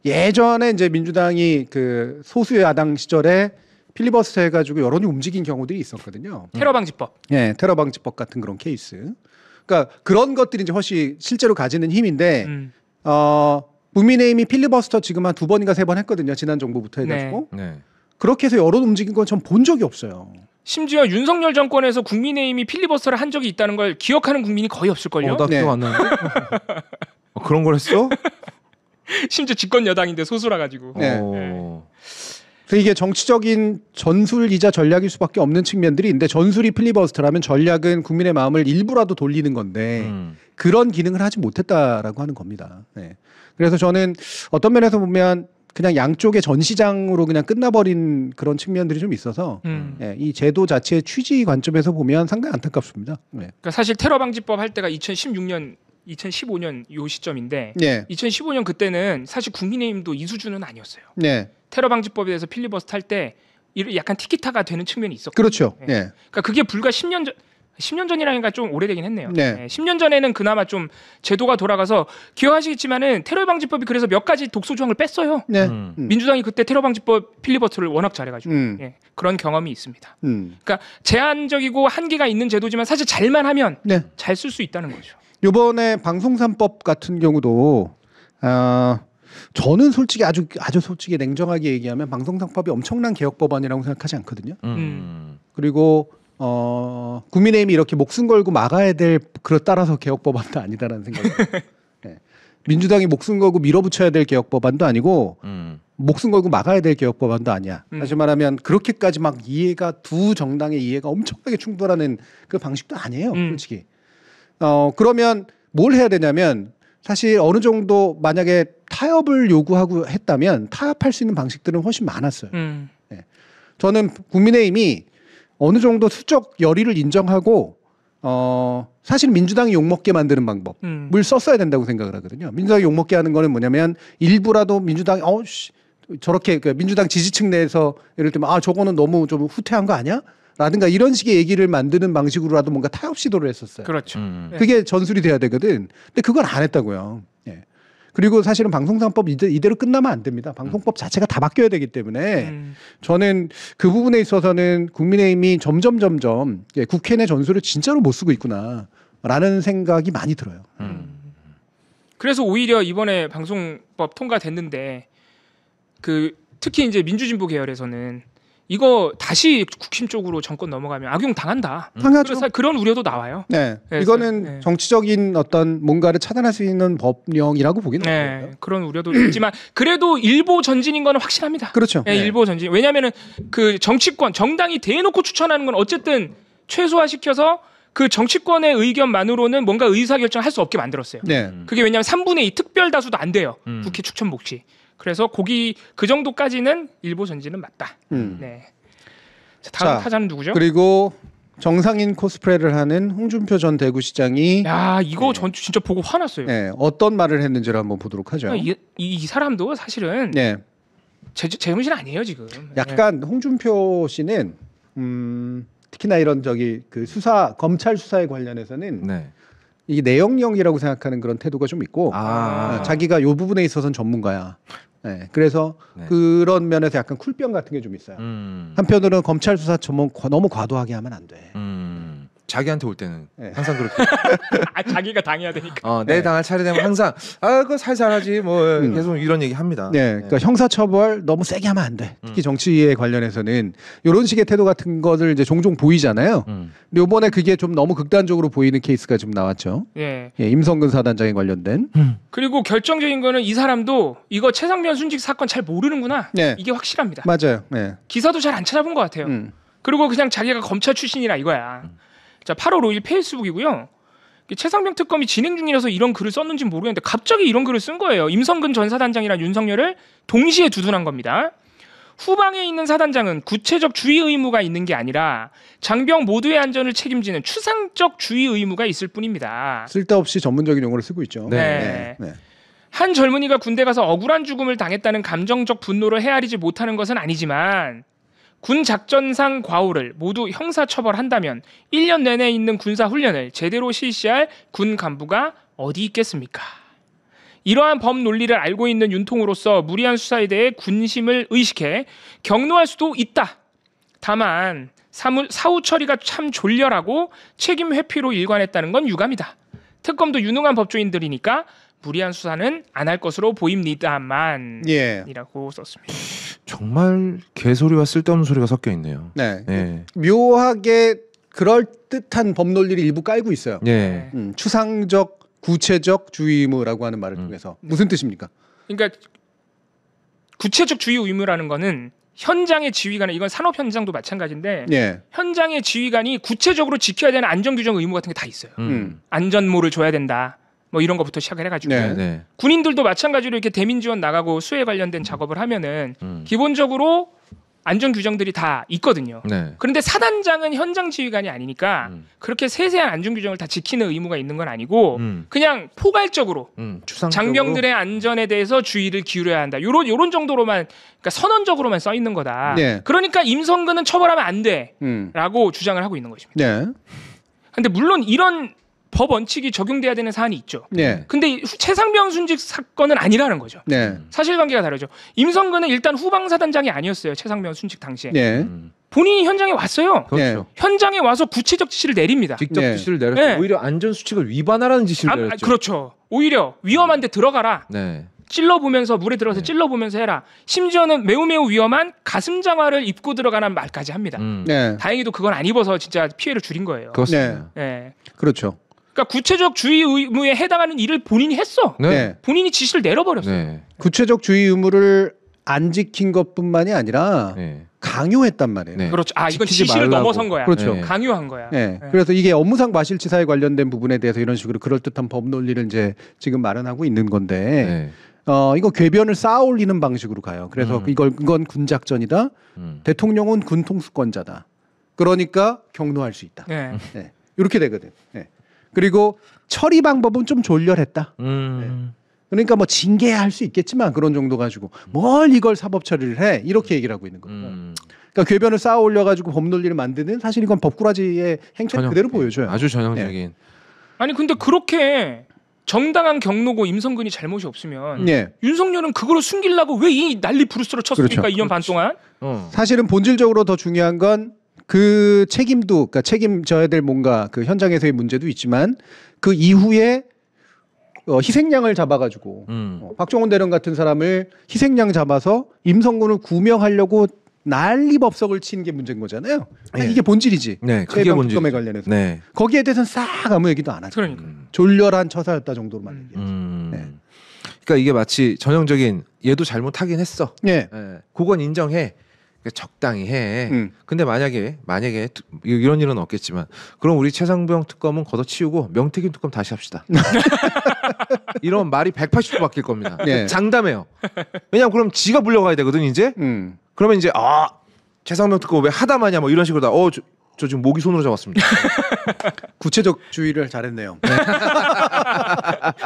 S2: 예전에 이제 민주당이 그 소수 야당 시절에 필리버스터 해가지고 여론이 움직인 경우들이 있었거든요.
S1: 테러 방지법.
S2: 네, 테러 방지법 같은 그런 케이스. 그러니까 그런 것들이 이제 훨씬 실제로 가지는 힘인데, 국민의힘이 필리버스터 지금 한 2번인가 3번 했거든요. 지난 정부부터 해가지고. 네. 그렇게 해서 여론 움직인 건 전 본 적이 없어요.
S1: 심지어 윤석열 정권에서 국민의힘이 필리버스터를 한 적이 있다는 걸 기억하는 국민이 거의 없을걸요.
S3: 나 기억 안 나는데. 그런 걸 했어?
S1: 심지어 집권 여당인데 소수라 가지고.
S2: 네. 그래서 이게 정치적인 전술이자 전략일 수밖에 없는 측면들이 있는데 전술이 필리버스터라면 전략은 국민의 마음을 일부라도 돌리는 건데 그런 기능을 하지 못했다라고 하는 겁니다. 네. 그래서 저는 어떤 면에서 보면 그냥 양쪽의 전시장으로 그냥 끝나버린 그런 측면들이 좀 있어서 네, 이 제도 자체의 취지 관점에서 보면 상당히 안타깝습니다. 네.
S1: 그러니까 사실 테러 방지법 할 때가 2015년 요 시점인데 2015년 그때는 사실 국민의힘도 이 수준은 아니었어요.
S2: 네.
S1: 테러 방지법에 대해서 필리버스터 할 때 약간 티키타가 되는 측면이 있었거든요.
S2: 그렇죠.
S1: 네. 그러니까 그게 불과 10년 전이라니까 좀 오래되긴 했네요. 네. 10년 전에는 그나마 좀 제도가 돌아가서 기억하시겠지만은 테러 방지법이 그래서 몇 가지 독소 조항을 뺐어요.
S2: 네.
S1: 민주당이 그때 테러 방지법 필리버스터를 워낙 잘해가지고 그런 경험이 있습니다. 그러니까 제한적이고 한계가 있는 제도지만 사실 잘만 하면 잘 쓸 수 있다는 거죠.
S2: 이번에 방송산법 같은 경우도 저는 솔직히 아주 솔직히 냉정하게 얘기하면 방송사법이 엄청난 개혁 법안이라고 생각하지 않거든요. 그리고 국민의힘이 이렇게 목숨 걸고 막아야 될 그릇 따라서 개혁 법안도 아니다라는 생각이 들어요. 네. 민주당이 목숨 걸고 밀어붙여야 될 개혁 법안도 아니고 목숨 걸고 막아야 될 개혁 법안도 아니야. 다시 말하면 그렇게까지 막 이해가 두 정당의 이해가 엄청나게 충돌하는 그 방식도 아니에요. 솔직히. 그러면 뭘 해야 되냐면 사실 어느 정도 만약에 타협을 요구하고 했다면 타협할 수 있는 방식들은 훨씬 많았어요. 네. 저는 국민의힘이 어느 정도 수적 열의를 인정하고 사실 민주당이 욕먹게 만드는 방법을 썼어야 된다고 생각을 하거든요. 민주당이 욕먹게 하는 거는 뭐냐면 일부라도 민주당이 저렇게 민주당 지지층 내에서 예를 들면 저거는 너무 좀 후퇴한 거 아니야? 라든가 이런 식의 얘기를 만드는 방식으로라도 뭔가 타협 시도를 했었어요.
S1: 그렇죠.
S2: 그게 전술이 돼야 되거든. 근데 그걸 안 했다고요. 예. 그리고 사실은 방송사법 이대로 끝나면 안 됩니다. 방송법 자체가 다 바뀌어야 되기 때문에 저는 그 부분에 있어서는 국민의힘이 점점 국회 내 전술을 진짜로 못 쓰고 있구나라는 생각이 많이 들어요.
S1: 그래서 오히려 이번에 방송법 통과됐는데 특히 이제 민주진보 계열에서는 이거 다시 국힘 쪽으로 정권 넘어가면 악용 당한다.
S2: 당하죠.
S1: 그런 우려도 나와요.
S2: 네, 이거는 정치적인 어떤 뭔가를 차단할 수 있는 법령이라고 보기는 어려워요.
S1: 그런 우려도 있지만 그래도 일보 전진인 건 확실합니다.
S2: 그렇죠.
S1: 네, 일보 전진. 왜냐하면은 그 정당이 대놓고 추천하는 건 어쨌든 최소화시켜서 그 정치권의 의견만으로는 뭔가 의사결정을 할 수 없게 만들었어요.
S2: 네.
S1: 그게 왜냐하면 3분의 2 특별 다수도 안 돼요. 국회 추천 몫이. 그래서 그 정도까지는 일보 전진은 맞다. 네. 자, 다음 타자는 누구죠?
S2: 그리고 정상인 코스프레를 하는 홍준표 전 대구시장이
S1: 이거 전 진짜 보고 화났어요.
S2: 네, 어떤 말을 했는지를 한번 보도록 하죠.
S1: 이 사람도 사실은 제정신 아니에요 지금.
S2: 약간 홍준표 씨는 특히나 이런 그 검찰 수사에 관련해서는 이게 내역령이라고 생각하는 그런 태도가 좀 있고 자기가 이 부분에 있어서는 전문가야. 네, 그래서 그런 면에서 약간 쿨병 같은 게 좀 있어요. 한편으로는 검찰 수사 너무 과도하게 하면 안 돼.
S3: 자기한테 올 때는 항상 그렇게
S1: 자기가 당해야 되니까.
S3: 내 당할 차례 되면 항상 그거 살살하지 뭐 계속 이런 얘기 합니다.
S2: 네, 그러니까 형사처벌 너무 세게 하면 안 돼. 특히 정치에 관련해서는 이런 식의 태도 같은 것을 이제 종종 보이잖아요. 근데 이번에 그게 좀 너무 극단적으로 보이는 케이스가 좀 나왔죠. 임성근 사단장에 관련된.
S1: 그리고 결정적인 거는 이 사람도 이거 최상면 순직 사건 잘 모르는구나. 이게 확실합니다.
S2: 맞아요.
S1: 기사도 잘 안 찾아본 것 같아요. 그리고 그냥 자기가 검찰 출신이라 이거야. 자, 8월 5일 페이스북이고요. 최상병 특검이 진행 중이라서 이런 글을 썼는지 모르겠는데 갑자기 이런 글을 쓴 거예요. 임성근 전 사단장이랑 윤석열을 동시에 두둔한 겁니다. 후방에 있는 사단장은 구체적 주의 의무가 있는 게 아니라 장병 모두의 안전을 책임지는 추상적 주의 의무가 있을 뿐입니다.
S2: 쓸데없이 전문적인 용어를 쓰고 있죠.
S1: 한 젊은이가 군대 가서 억울한 죽음을 당했다는 감정적 분노를 헤아리지 못하는 것은 아니지만 군 작전상 과오를 모두 형사처벌한다면 1년 내내 있는 군사훈련을 제대로 실시할 군 간부가 어디 있겠습니까? 이러한 법 논리를 알고 있는 윤통으로서 무리한 수사에 대해 군심을 의식해 격노할 수도 있다. 다만 사후 처리가 참 졸렬하고 책임 회피로 일관했다는 건 유감이다. 특검도 유능한 법조인들이니까 무리한 수사는 안 할 것으로 보입니다만 이라고 썼습니다.
S3: 정말 개소리와 쓸데없는 소리가 섞여 있네요.
S2: 묘하게 그럴듯한 법 논리를 일부 깔고 있어요. 추상적, 구체적 주의 의무라고 하는 말을 통해서. 무슨 뜻입니까?
S1: 그러니까 구체적 주의 의무라는 거는 현장의 지휘관은 이건 산업 현장도 마찬가지인데 현장의 지휘관이 구체적으로 지켜야 되는 안전규정 의무 같은 게 다 있어요. 안전모를 줘야 된다. 뭐 이런 것부터 시작을 해가지고 군인들도 마찬가지로 이렇게 대민 지원 나가고 수해 관련된 작업을 하면은 기본적으로 안전 규정들이 다 있거든요. 그런데 사단장은 현장 지휘관이 아니니까 그렇게 세세한 안전 규정을 다 지키는 의무가 있는 건 아니고 그냥 포괄적으로 장병들의 안전에 대해서 주의를 기울여야 한다. 요런 정도로만 그러니까 선언적으로만 써 있는 거다. 그러니까 임성근은 처벌하면 안 돼라고 주장을 하고 있는 것입니다. 근데 물론 이런 법 원칙이 적용돼야 되는 사안이 있죠. 근데 최상병 순직 사건은 아니라는 거죠. 사실관계가 다르죠. 임성근은 일단 후방사단장이 아니었어요. 최상병 순직 당시에. 본인이 현장에 왔어요. 현장에 와서 구체적 지시를 내립니다.
S3: 직접 지시를 내렸고 오히려 안전수칙을 위반하라는 지시를 내렸죠.
S1: 그렇죠. 오히려 위험한데 들어가라. 찔러보면서 물에 들어가서 찔러보면서 해라. 심지어는 매우 위험한 가슴 장화를 입고 들어가는 말까지 합니다. 다행히도 그건 안 입어서 진짜 피해를 줄인 거예요.
S3: 그렇습니다.
S1: 네.
S2: 그렇죠.
S1: 그러니까 구체적 주의 의무에 해당하는 일을 본인이 했어. 본인이 지시를 내려버렸어.
S2: 구체적 주의 의무를 안 지킨 것뿐만이 아니라 강요했단 말이에요.
S1: 그렇죠. 이건 지시를
S3: 말라고.
S1: 넘어선 거야.
S2: 그렇죠.
S1: 강요한 거야.
S2: 그래서 이게 업무상 과실치사에 관련된 부분에 대해서 이런 식으로 그럴듯한 법 논리를 이제 지금 마련하고 있는 건데 이거 궤변을 쌓아 올리는 방식으로 가요. 그래서 이건 군작전이다. 대통령은 군 통수권자다. 그러니까 경노할 수 있다. 이렇게 되거든. 그리고 처리 방법은 좀 졸렬했다. 그러니까 뭐 징계할 수 있겠지만 그런 정도 가지고 뭘 이걸 사법 처리를 해 이렇게 얘기를 하고 있는 거예요. 그러니까 궤변을 쌓아 올려가지고 법 논리를 만드는 사실 이건 법꾸라지의 행태를 그대로 보여줘요.
S3: 아주 전형적인.
S1: 아니 근데 그렇게 정당한 경로고 임성근이 잘못이 없으면 윤석열은 그거를 숨기려고 왜 이 난리 부르스를 쳤습니까?
S2: 그렇죠.
S1: 2년 반 동안.
S2: 사실은 본질적으로 더 중요한 건 그 책임도 그러니까 책임져야 될 뭔가 그 현장에서의 문제도 있지만 그 이후에 희생양을 잡아가지고 박정원 대령 같은 사람을 희생양 잡아서 임성근을 구명하려고 난리법석을 친 게 문제인 거잖아요. 이게 본질이지.
S3: 그게 본질에
S2: 관련해서. 거기에 대해서는 싹 아무 얘기도 안 하죠.
S1: 그러니까.
S2: 졸렬한 처사였다 정도로만 얘기하죠.
S3: 그러니까 이게 마치 전형적인 얘도 잘못하긴 했어. 그건 인정해. 적당히 해. 근데 만약에 이런 일은 없겠지만 그럼 우리 최상병 특검은 걷어치우고 명태균 특검 다시 합시다. 이런 말이 180도 바뀔 겁니다. 장담해요. 왜냐면 그럼 지가 불려가야 되거든 이제. 그러면 이제 최상병 특검 왜 하다마냐 뭐 이런 식으로 다 저 지금 모기 손으로 잡았습니다.
S2: 구체적 주의를 잘했네요.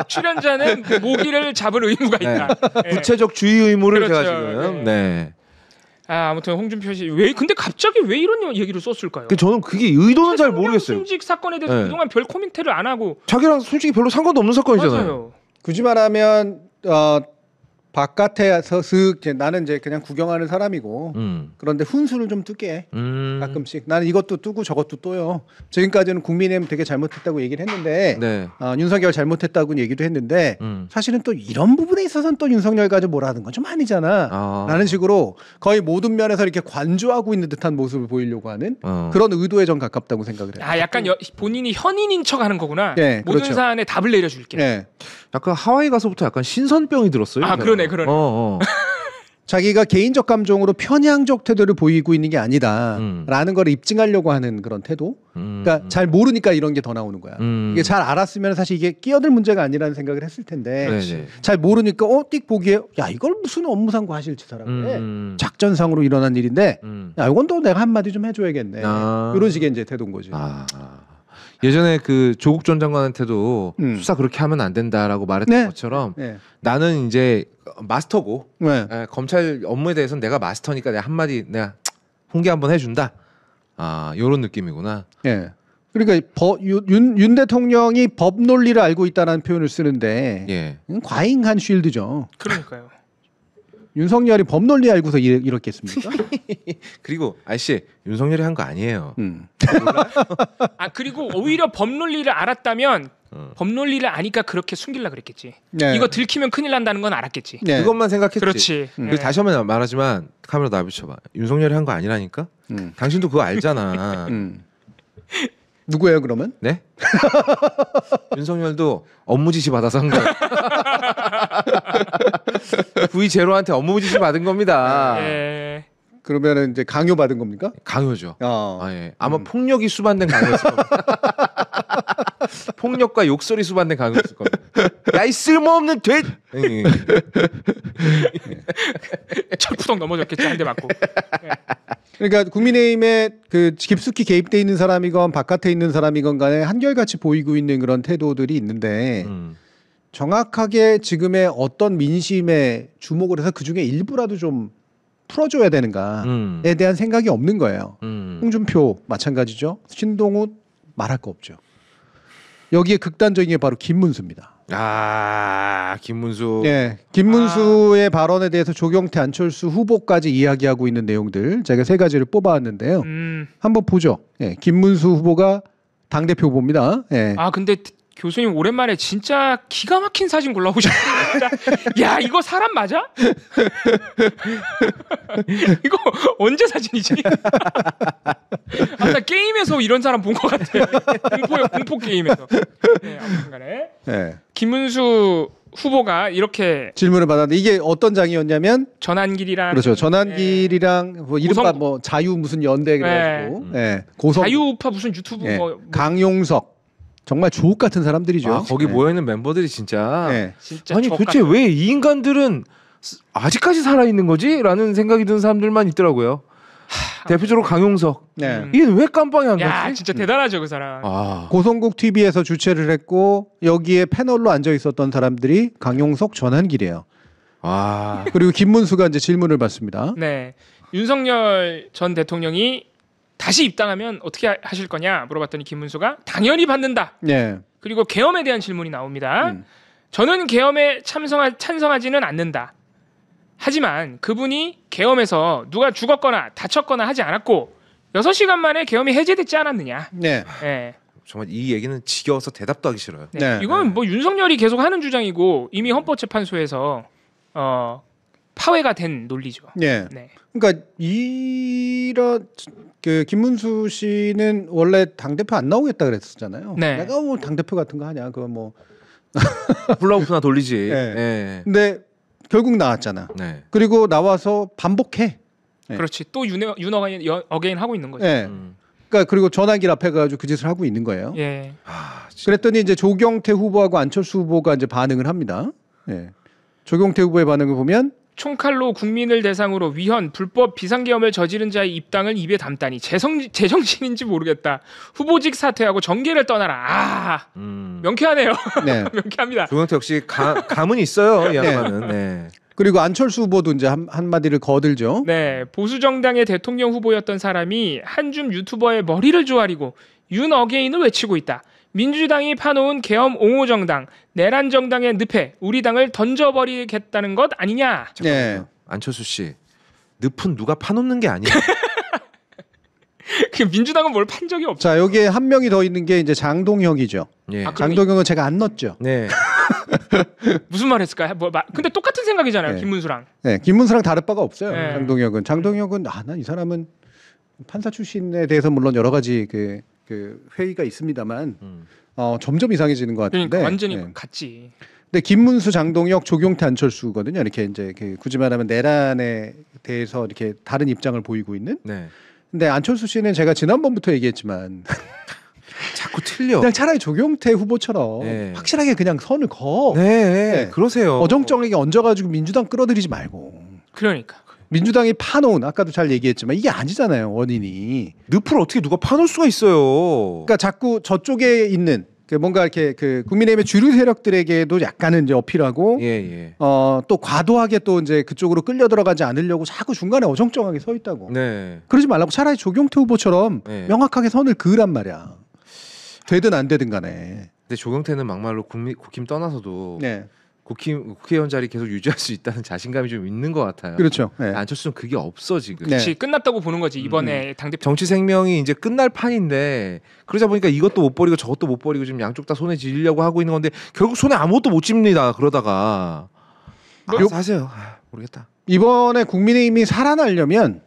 S1: 출연자는 그 모기를 잡을 의무가 있다.
S3: 구체적 주의 의무를
S1: 그렇죠.
S3: 제가 지금
S1: 아무튼 홍준표 씨 근데 갑자기 왜 이런 얘기를 썼을까요?
S3: 저는 그게 의도는 잘 모르겠어요.
S1: 순직 사건에 대해서 그동안 별 코멘트를 안 하고
S3: 자기랑 솔직히 별로 상관도 없는 사건이잖아요.
S1: 맞아요.
S2: 굳이 말하면 바깥에서 나는 이제 그냥 구경하는 사람이고 그런데 훈수를 좀 뜨게 해. 가끔씩 나는 이것도 뜨고 저것도 또요. 지금까지는 국민의힘 되게 잘못했다고 얘기를 했는데 윤석열 잘못했다고 얘기도 했는데 사실은 또 이런 부분에 있어서는 또 윤석열 가지고 뭐라 하는 건 좀 아니잖아 라는 식으로 거의 모든 면에서 이렇게 관조하고 있는 듯한 모습을 보이려고 하는 그런 의도에 좀 가깝다고 생각을 해요.
S1: 약간 본인이 현인인 척하는 거구나. 모든
S2: 그렇죠.
S1: 사안에 답을 내려줄게.
S3: 약간 하와이 가서부터 약간 신선병이 들었어요.
S1: 그러네.
S2: 자기가 개인적 감정으로 편향적 태도를 보이고 있는 게 아니다라는 걸 입증하려고 하는 그런 태도. 그러니까 잘 모르니까 이런 게 더 나오는 거야. 이게 잘 알았으면 사실 이게 끼어들 문제가 아니라는 생각을 했을 텐데 잘 모르니까 띡 보기에 이걸 무슨 업무상 과실치사라고 해. 작전상으로 일어난 일인데 이건 또 내가 한마디 좀 해줘야겠네. 이런 식의 이제 태도인 거지.
S3: 예전에 그 조국 전 장관한테도 수사 그렇게 하면 안 된다라고 말했던 것처럼 나는 이제 마스터고 검찰 업무에 대해서는 내가 마스터니까 내가 한마디 내가 홍계 한번 해준다. 요런 느낌이구나.
S2: 그러니까 윤 대통령이 법 논리를 알고 있다는 표현을 쓰는데 과잉한 쉴드죠.
S1: 그러니까요.
S2: 윤석열이 법 논리 알고서 이렇겠습니까?
S3: 그리고 아저씨 윤석열이 한 거 아니에요.
S1: 그리고 오히려 법 논리를 알았다면 법 논리를 아니까 그렇게 숨기려고 그랬겠지. 이거 들키면 큰일 난다는 건 알았겠지.
S3: 그것만 생각했지.
S1: 그렇지.
S3: 다시 한번 말하지만 카메라 나 비춰봐. 윤석열이 한 거 아니라니까. 당신도 그거 알잖아.
S2: 누구예요 그러면?
S3: 네? 윤석열도 업무 지시 받아서 한 거예요. V0한테 업무 지시 받은 겁니다.
S2: 그러면은 이제 강요 받은 겁니까?
S3: 강요죠. 아마 폭력이 수반된 강요였을 겁니다. 폭력과 욕설이 수반된 강요였을 겁니다. 야, 이 쓸모없는 돼.
S1: 철푸덕 넘어졌겠지 한 대 맞고.
S2: 그러니까 국민의힘에 그 깊숙이 개입돼 있는 사람이건 바깥에 있는 사람이건 간에 한결같이 보이고 있는 그런 태도들이 있는데 정확하게 지금의 어떤 민심에 주목을 해서 그중에 일부라도 좀 풀어줘야 되는가에 대한 생각이 없는 거예요. 홍준표 마찬가지죠. 신동훈 말할 거 없죠. 여기에 극단적인 게 바로 김문수입니다.
S3: 김문수.
S2: 김문수의 발언에 대해서 조경태, 안철수 후보까지 이야기하고 있는 내용들 제가 세 가지를 뽑아왔는데요. 한번 보죠. 김문수 후보가 당대표 후보입니다.
S1: 근데 교수님 오랜만에 진짜 기가 막힌 사진 골라오셨어요. 야 이거 사람 맞아? 이거 언제 사진이지? 나 게임에서 이런 사람 본 것 같아요. 공포 게임에서. 네, 아무튼간에
S2: 네.
S1: 김문수 후보가 이렇게
S2: 질문을 받았는데 이게 어떤 장이었냐면
S1: 전환길이랑
S2: 그렇죠. 전환길이랑 뭐 이른바 뭐 자유 무슨 연대 그래가지고 고성
S1: 자유우파 무슨 유튜브 뭐
S2: 강용석 정말 주옥 같은 사람들이죠.
S3: 아, 거기 모여 있는 멤버들이 진짜
S1: 진짜
S3: 아니 도대체 왜 이 인간들은 아직까지 살아 있는 거지?라는 생각이 드는 사람들만 있더라고요. 대표적으로 강용석. 얘는 왜 깜빵에 안 갔지?
S1: 진짜 대단하죠 그 사람.
S2: 고성국 TV에서 주최를 했고 여기에 패널로 앉아 있었던 사람들이 강용석, 전환길이에요. 그리고 김문수가 이제 질문을 받습니다.
S1: 네, 윤석열 전 대통령이 다시 입당하면 어떻게 하실 거냐 물어봤더니 김문수가 당연히 받는다. 그리고 계엄에 대한 질문이 나옵니다. 저는 계엄에 찬성하지는 않는다. 하지만 그분이 계엄에서 누가 죽었거나 다쳤거나 하지 않았고 6시간 만에 계엄이 해제됐지 않았느냐.
S3: 정말 이 얘기는 지겨워서 대답도 하기 싫어요.
S1: 이건 뭐 윤석열이 계속 하는 주장이고 이미 헌법재판소에서 파회가 된 논리죠.
S2: 그러니까 이런 그 김문수 씨는 원래 당 대표 안 나오겠다 그랬었잖아요. 내가 뭐 당 대표 같은 거 하냐, 그거 뭐
S3: 훌라후프나 돌리지.
S2: 근데 결국 나왔잖아. 그리고 나와서 반복해.
S1: 그렇지. 또 어게인 하고 있는 거죠.
S2: 그러니까 그리고 전환길 앞에 가지고 그 짓을 하고 있는 거예요. 그랬더니 이제 조경태 후보하고 안철수 후보가 이제 반응을 합니다. 조경태 후보의 반응을 보면
S1: 총칼로 국민을 대상으로 위헌, 불법 비상계엄을 저지른 자의 입당을 입에 담다니 제정신인지 모르겠다. 후보직 사퇴하고 정계를 떠나라. 명쾌하네요. 명쾌합니다.
S3: 조경태 역시 감은 있어요. 이 양반은.
S2: 그리고 안철수 후보도 이제 한마디를 거들죠.
S1: 보수 정당의 대통령 후보였던 사람이 한줌 유튜버의 머리를 조아리고 윤 어게인을 외치고 있다. 민주당이 파놓은 계엄 옹호 정당, 내란 정당의 늪에 우리 당을 던져버리겠다는 것 아니냐?
S3: 잠깐만요. 안철수 씨, 늪은 누가 파놓는 게 아니에요.
S1: 민주당은 뭘 판 적이 없죠.
S2: 자, 여기에 한 명이 더 있는 게 이제 장동혁이죠. 장동혁은 제가 안 넣었죠.
S1: 무슨 말 했을까요? 근데 똑같은 생각이잖아요. 김문수랑.
S2: 김문수랑 다를 바가 없어요. 장동혁은 난 이 사람은 판사 출신에 대해서 물론 여러 가지 그 회의가 있습니다만 점점 이상해지는 것 같은데.
S1: 그러니까 완전히 같지.
S2: 근데 김문수, 장동혁, 조경태, 안철수거든요. 이렇게 이제 굳이 말하면 내란에 대해서 이렇게 다른 입장을 보이고 있는. 근데 안철수 씨는 제가 지난번부터 얘기했지만
S3: 자꾸 틀려.
S2: 그냥 차라리 조경태 후보처럼 확실하게 그냥 선을 그어.
S3: 그러세요.
S2: 어정쩡하게 얹어가지고 민주당 끌어들이지 말고.
S1: 그러니까.
S2: 민주당이 파놓은 아까도 잘 얘기했지만 이게 아니잖아요. 원인이.
S3: 늪을 어떻게 누가 파놓을 수가 있어요.
S2: 그러니까 자꾸 저쪽에 있는 뭔가 이렇게 그국민의힘의 주류 세력들에게도 약간은 이제 어필하고 또 과도하게 또 이제 그쪽으로 끌려 들어가지 않으려고 자꾸 중간에 어정쩡하게 서 있다고. 그러지 말라고 차라리 조경태 후보처럼 명확하게 선을 그으란 말이야. 되든 안 되든 간에.
S3: 근데 조경태는 막말로 국힘 떠나서도 국회의원 자리 계속 유지할 수 있다는 자신감이 좀 있는 것 같아요.
S2: 그렇죠.
S3: 안철수는 그게 없어 지금.
S1: 그렇지. 끝났다고 보는 거지 이번에 당대표.
S3: 정치 생명이 이제 끝날 판인데 그러다 보니까 이것도 못 버리고 저것도 못 버리고 지금 양쪽 다 손에 쥐려고 하고 있는 건데 결국 손에 아무것도 못 짚니다. 그러다가 하세요. 모르겠다.
S2: 이번에 국민의힘이 살아나려면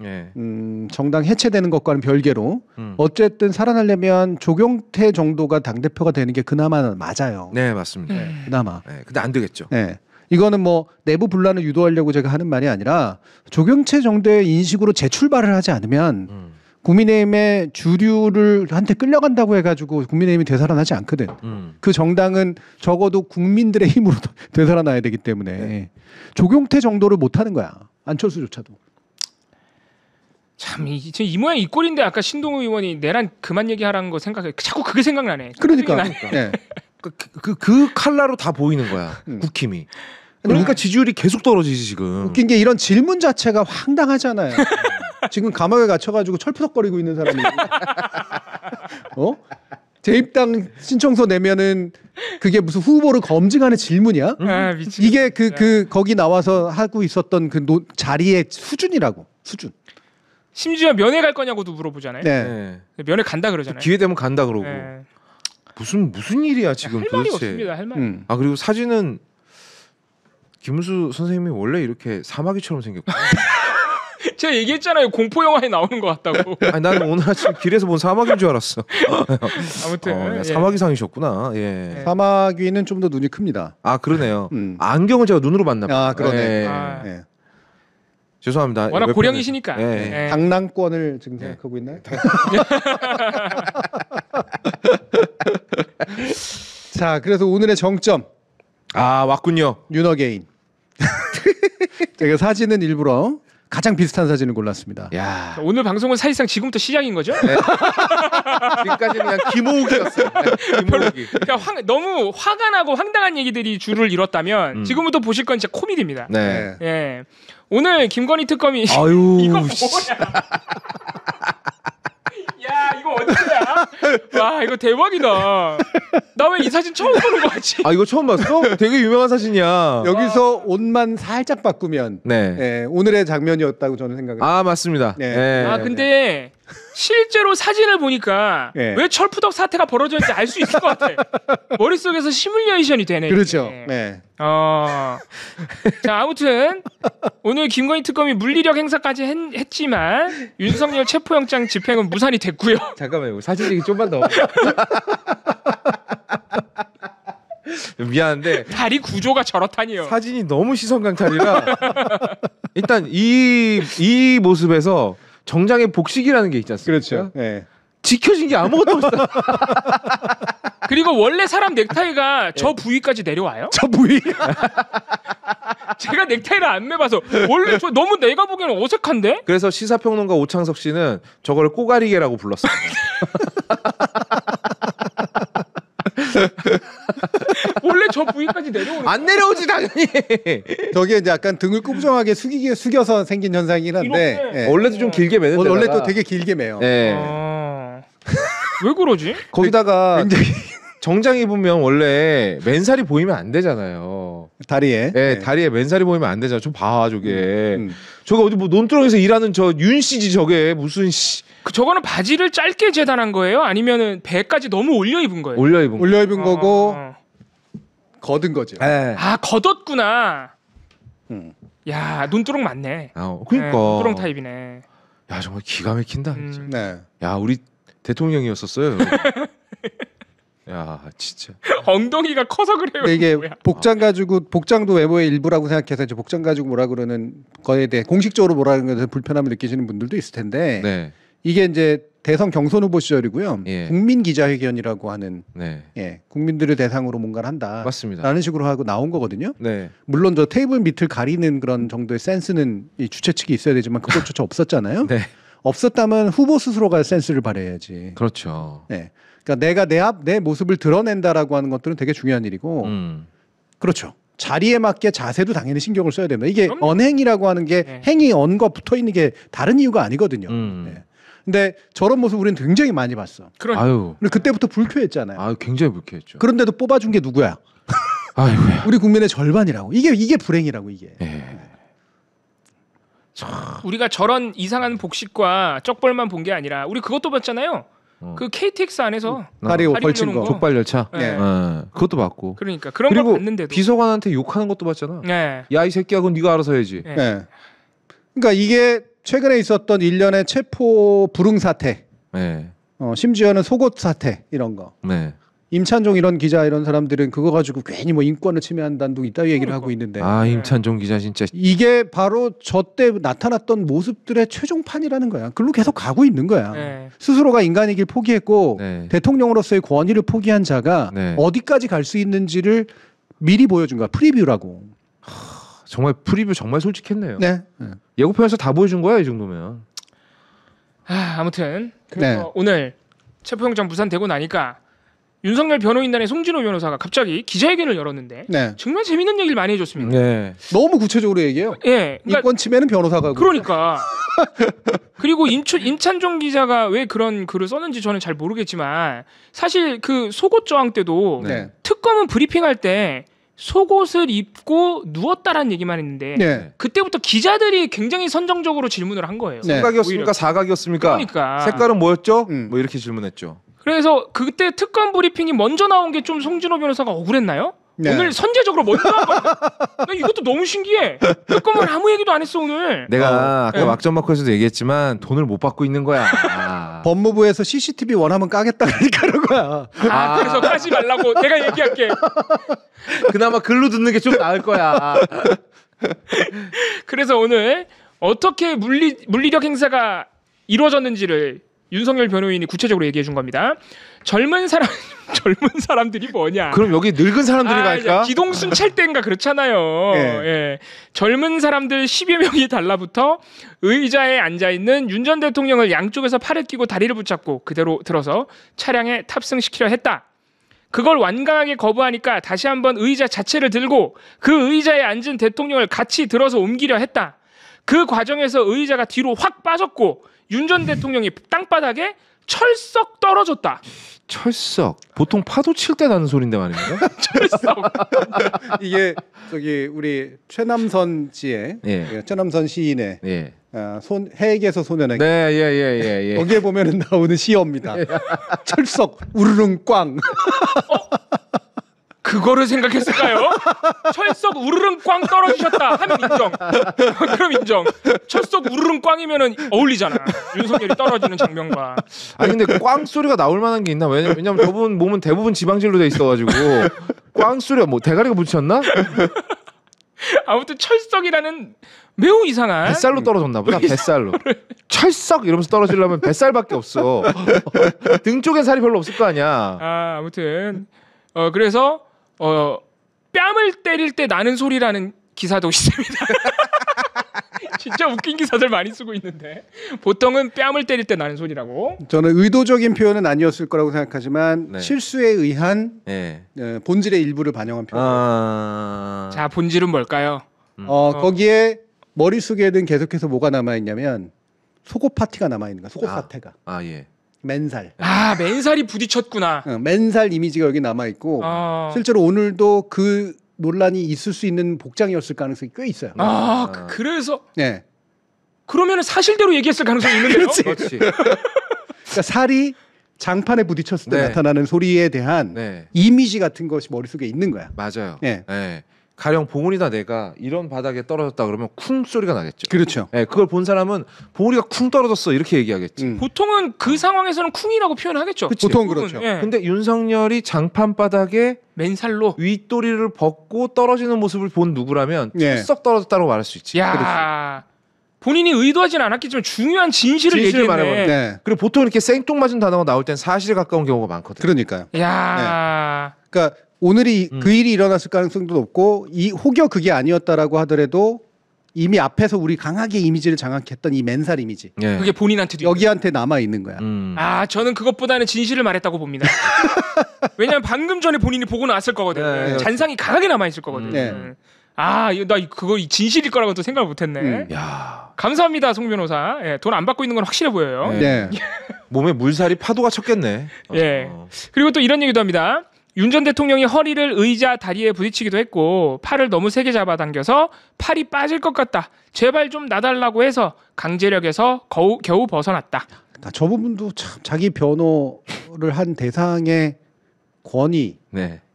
S2: 정당 해체되는 것과는 별개로 어쨌든 살아나려면 조경태 정도가 당대표가 되는 게 그나마 맞아요.
S3: 맞습니다.
S2: 그나마.
S3: 근데 안 되겠죠.
S2: 이거는 뭐 내부 분란을 유도하려고 제가 하는 말이 아니라 조경태 정도의 인식으로 재출발을 하지 않으면 국민의힘의 주류를 한테 끌려간다고 해가지고 국민의힘이 되살아나지 않거든. 그 정당은 적어도 국민들의 힘으로 되살아나야 되기 때문에 조경태 정도를 못하는 거야. 안철수조차도.
S1: 참 이 모양 이 꼴인데 아까 신동우 의원이 내란 그만 얘기하라는 거 생각해. 자꾸 그게 생각나네.
S2: 그러니까.
S3: 그 칼라로 다 보이는 거야. 국힘이. 그러니까 지지율이 계속 떨어지지 지금.
S2: 웃긴 게 이런 질문 자체가 황당하잖아요. 지금 감옥에 갇혀가지고 철푸덕거리고 있는 사람이 재입당 신청서 내면은 그게 무슨 후보를 검증하는 질문이야? 이게 거기 나와서 하고 있었던 그 자리의 수준이라고. 수준.
S1: 심지어 면회 갈 거냐고도 물어보잖아요. 면회 간다 그러잖아요.
S3: 기회 되면 간다 그러고. 무슨 일이야 지금
S1: 할 말이 없습니다. 할 말.
S3: 아 그리고 사진은 김은수 선생님이 원래 이렇게 사마귀처럼 생겼고.
S1: 제가 얘기했잖아요. 공포 영화에 나오는 것 같다고.
S3: 아니 나는 오늘 아침 길에서 본 사마귀인 줄 알았어.
S1: 아무튼
S3: 사마귀상이셨구나. 예.
S2: 사마귀는 좀 더 눈이 큽니다.
S3: 아 그러네요. 안경을 제가 눈으로 봤나 봐요.
S2: 아 그러네.
S3: 예. 죄송합니다.
S1: 워낙 고령이시니까.
S3: 예.
S2: 당랑권을 지금 생각하고 있나요? 자, 그래서 오늘의 정점.
S3: 아 왔군요.
S2: 윤어게인. 제가 사진은 일부러 가장 비슷한 사진을 골랐습니다.
S3: 야.
S1: 오늘 방송은 사실상 지금부터 시작인 거죠?
S3: 네. 지금까지는 그냥 김호욱이었어요. 김호욱이.
S1: 그러니까 너무 화가 나고 황당한 얘기들이 줄을 이뤘다면 지금부터 보실 건 진짜 코미디입니다.
S3: 네.
S1: 예. 오늘 김건희 특검이
S3: 아유.
S1: 이거 뭐야? 야 이거 어디야? 와 이거 대박이다. 나 왜 이 사진 처음 보는 거 같지?
S3: 아 이거 처음 봤어? 되게 유명한 사진이야.
S2: 여기서 옷만 살짝 바꾸면
S3: 네.
S2: 오늘의 장면이었다고 저는 생각을.
S3: 아 맞습니다.
S2: 네.
S3: 네.
S1: 아 근데 실제로 사진을 보니까 왜 철푸덕 사태가 벌어졌는지 알 수 있을 것 같아. 머릿속에서 시뮬레이션이 되네.
S2: 그렇죠.
S1: 이게.
S2: 네.
S1: 자 아무튼 오늘 김건희 특검이 물리력 행사까지 했지만 윤석열 체포영장 집행은 무산이 됐고요.
S3: 잠깐만요. 사진 얘기 좀만 더. 미안한데
S1: 다리 구조가 저렇다니요.
S3: 사진이 너무 시선 강탈이라 일단 이 모습에서 정장의 복식이라는 게 있지 않습니까?
S2: 그렇죠. 네.
S3: 지켜진 게 아무것도 없어.
S1: 그리고 원래 사람 넥타이가 저 부위까지 내려와요?
S2: 저 부위.
S1: 제가 넥타이를 안 매봐서 원래 저 너무 내가 보기에는 어색한데?
S3: 그래서 시사평론가 오창석 씨는 저걸 꼬가리개라고 불렀어요.
S1: 원래 저 부위까지 내려오는
S3: 안 내려오지 당연히.
S2: 저게 이제 약간 등을 꾸부정하게 숙여서 생긴 현상이긴 한데
S1: 네.
S3: 원래도 좀 길게 매는 데다가
S2: 원래 또 되게 길게 매요.
S3: 네.
S1: 왜 그러지?
S3: 거기다가
S2: 굉장히
S3: 정장 입으면 원래 맨살이 보이면 안 되잖아요.
S2: 다리에.
S3: 네, 다리에 맨살이 보이면 안 되잖아. 좀 봐, 저게. 저게 어디 뭐 논두렁에서 일하는 저 윤 씨지 저게 무슨 씨.
S1: 저거는 바지를 짧게 재단한 거예요? 아니면은 배까지 너무 올려 입은 거예요?
S3: 올려 입은
S2: 거고 걷은 거죠.
S3: 네.
S1: 아 걷었구나. 야 눈두렁 맞네.
S3: 그러니까.
S1: 눈두렁 타입이네.
S3: 야 정말 기가 막힌다.
S2: 네.
S3: 야 우리 대통령이었었어요. 야 진짜.
S1: 엉덩이가 커서 그래요.
S2: 이게
S1: 뭐야.
S2: 복장 가지고 복장도 외모의 일부라고 생각해서 이제 복장 가지고 뭐라 그러는 거에 대해 공식적으로 뭐라 그러는 것에 불편함을 느끼시는 분들도 있을 텐데
S3: 네.
S2: 이게 이제 대선 경선 후보 시절이고요.
S3: 예.
S2: 국민 기자회견이라고 하는
S3: 네.
S2: 국민들을 대상으로 뭔가를 한다.
S3: 맞습니다.
S2: 라는 식으로 하고 나온 거거든요.
S3: 네.
S2: 물론 저 테이블 밑을 가리는 그런 정도의 센스는 이 주최 측이 있어야 되지만 그것조차 없었잖아요.
S3: 네.
S2: 없었다면 후보 스스로가 센스를 발휘해야지.
S3: 그렇죠.
S2: 네. 그러니까 내가 내 모습을 드러낸다라고 하는 것들은 되게 중요한 일이고, 그렇죠. 자리에 맞게 자세도 당연히 신경을 써야 됩니다. 이게 언행이라고 하는 게 행위 언과 붙어 있는 게 다른 이유가 아니거든요. 네. 근데 저런 모습 우리는 굉장히 많이 봤어.
S3: 아유.
S2: 근데 그때부터 불쾌했잖아요.
S3: 아 굉장히 불쾌했죠.
S2: 그런데도 뽑아준 게 누구야?
S3: 아이고야.
S2: 우리 국민의 절반이라고. 이게 불행이라고 이게.
S1: 우리가 저런 이상한 복식과 쩍벌만 본 게 아니라 우리 그것도 봤잖아요. 그 KTX 안에서
S2: 다리 걸친 거.
S3: 족발 열차.
S1: 네.
S3: 그것도 봤고.
S1: 그러니까 그런 거 봤는데도
S3: 비서관한테 욕하는 것도 봤잖아.
S1: 네.
S3: 야 이 새끼야 그건 네가 알아서 해야지.
S1: 네.
S2: 네. 그러니까 이게 최근에 있었던 일련의 체포 불응 사태,
S3: 네.
S2: 심지어는 속옷 사태 이런 거.
S3: 네.
S2: 임찬종 이런 기자 이런 사람들은 그거 가지고 괜히 뭐 인권을 침해한다는 이따위 얘기를 하고 있는데.
S3: 아 임찬종 기자 진짜.
S2: 이게 바로 저 때 나타났던 모습들의 최종판이라는 거야. 글로 계속 가고 있는 거야.
S1: 네.
S2: 스스로가 인간이길 포기했고
S3: 네.
S2: 대통령으로서의 권위를 포기한 자가
S3: 네.
S2: 어디까지 갈 수 있는지를 미리 보여준 거야. 프리뷰라고.
S3: 정말 프리뷰 정말 솔직했네요.
S2: 네.
S3: 예고편에서 다 보여준 거야 이 정도면.
S1: 아무튼 그래서 오늘 체포영장 무산되고 나니까 윤석열 변호인단의 송진호 변호사가 갑자기 기자회견을 열었는데 정말 재밌는 얘기를 많이 해줬습니다.
S3: 네.
S2: 너무 구체적으로 얘기해요.
S1: 예, 그러니까,
S2: 인권 침해는 변호사가.
S1: 그러니까. 그리고 임찬종 기자가 왜 그런 글을 썼는지 저는 잘 모르겠지만 사실 그 속옷 저항 때도 특검은 브리핑할 때 속옷을 입고 누웠다라는 얘기만 했는데 그때부터 기자들이 굉장히 선정적으로 질문을 한 거예요.
S3: 삼각이었습니까? 사각이었습니까?
S1: 그러니까
S3: 색깔은 뭐였죠? 뭐 이렇게 질문했죠.
S1: 그래서 그때 특검 브리핑이 먼저 나온 게 좀 송진호 변호사가 억울했나요? 네. 오늘 선제적으로 먼저 한 거야. 나 이것도 너무 신기해. 특검은 아무 얘기도 안 했어 오늘.
S3: 내가 아까 왁전마크에서도 얘기했지만 돈을 못 받고 있는 거야.
S2: 법무부에서 CCTV 원하면 까겠다 그러니까 그런 거야.
S1: 그래서 까지 말라고 내가 얘기할게.
S3: 그나마 글로 듣는 게 좀 나을 거야.
S1: 그래서 오늘 어떻게 물리력 행사가 이루어졌는지를 윤석열 변호인이 구체적으로 얘기해 준 겁니다. 젊은 사람들이 뭐냐?
S3: 그럼 여기 늙은 사람들이 갈까?
S1: 기동순 찰 때인가 그렇잖아요. 네. 예. 젊은 사람들 10여 명이 달라붙어 의자에 앉아 있는 윤 전 대통령을 양쪽에서 팔을 끼고 다리를 붙잡고 그대로 들어서 차량에 탑승시키려 했다. 그걸 완강하게 거부하니까 다시 한번 의자 자체를 들고 그 의자에 앉은 대통령을 같이 들어서 옮기려 했다. 그 과정에서 의자가 뒤로 확 빠졌고 윤 전 대통령이 땅바닥에 철썩 떨어졌다.
S3: 철썩. 보통 파도 칠 때 나는 소리인데 말입니다.
S1: 철썩.
S2: 이게 저기 우리 최남선 씨의 최남선 시인의 해에게서 소년에게.
S3: 네,
S2: 거기에 보면은 나오는 시어입니다. 철썩 우르릉 꽝.
S1: 그거를 생각했을까요? 철썩 우르릉 꽝 떨어지셨다 하면 인정. 그럼 인정. 철썩 우르릉 꽝이면은 어울리잖아. 윤석열이 떨어지는 장면과.
S3: 아니 근데 꽝 소리가 나올 만한 게 있나? 왜냐면 저분 몸은 대부분 지방질로 돼 있어가지고 꽝 소리가 뭐 대가리가 부딪혔나?
S1: 아무튼 철썩이라는 매우 이상한
S3: 뱃살로 떨어졌나 보다. 뱃살로. 철썩 이러면서 떨어지려면 뱃살밖에 없어. 등 쪽엔 살이 별로 없을 거 아니야.
S1: 아무튼 그래서 뺨을 때릴 때 나는 소리라는 기사도 있습니다. 진짜 웃긴 기사들 많이 쓰고 있는데 보통은 뺨을 때릴 때 나는 소리라고.
S2: 저는 의도적인 표현은 아니었을 거라고 생각하지만 실수에 의한 본질의 일부를 반영한 표현.
S1: 자, 본질은 뭘까요?
S2: 거기에 머릿속에는 계속해서 뭐가 남아있냐면 속옷 파티가 남아있는 거야. 속옷 사태가. 맨살.
S1: 맨살이 부딪혔구나.
S2: 맨살 이미지가 여기 남아있고 실제로 오늘도 그 논란이 있을 수 있는 복장이었을 가능성이 꽤 있어요.
S1: 그래서 그러면 사실대로 얘기했을 가능성이 있는데요.
S3: 그렇지.
S2: 그러니까 살이 장판에 부딪혔을 때 나타나는 소리에 대한 이미지 같은 것이 머릿속에 있는 거야.
S3: 맞아요. 가령 봉우리다 내가 이런 바닥에 떨어졌다 그러면 쿵 소리가 나겠죠.
S2: 그렇죠.
S3: 그걸 본 사람은 봉우리가 쿵 떨어졌어 이렇게 얘기하겠지.
S1: 보통은 그 상황에서는 쿵이라고 표현하겠죠.
S2: 보통 그렇죠.
S3: 근데 윤석열이 장판 바닥에
S1: 맨살로
S3: 윗도리를 벗고 떨어지는 모습을 본 누구라면 썩 떨어졌다고 말할 수 있지.
S1: 본인이 의도하진 않았겠지만 중요한 진실을 얘기했네.
S3: 그리고 보통 이렇게 생뚱맞은 단어가 나올 땐 사실에 가까운 경우가 많거든.
S2: 그러니까요.
S1: 그러니까
S2: 오늘이 그 일이 일어났을 가능성도 높고 혹여 그게 아니었다라고 하더라도 이미 앞에서 우리 강하게 이미지를 장악했던 이 맨살 이미지
S1: 그게 본인한테도
S2: 여기한테 남아 있는 거야.
S1: 저는 그것보다는 진실을 말했다고 봅니다. 왜냐하면 방금 전에 본인이 보고 나왔을 거거든. 잔상이 강하게 남아 있을 거거든. 나 그거 진실일 거라고 또 생각을 못했네. 감사합니다, 송 변호사. 돈 안 받고 있는 건 확실해 보여요.
S3: 몸에 물살이 파도가 쳤겠네.
S1: 그리고 또 이런 얘기도 합니다. 윤 전 대통령이 허리를 의자 다리에 부딪히기도 했고 팔을 너무 세게 잡아당겨서 팔이 빠질 것 같다. 제발 좀 놔달라고 해서 강제력에서 겨우 벗어났다.
S2: 저 부분도 참 자기 변호를 한 대상의 권위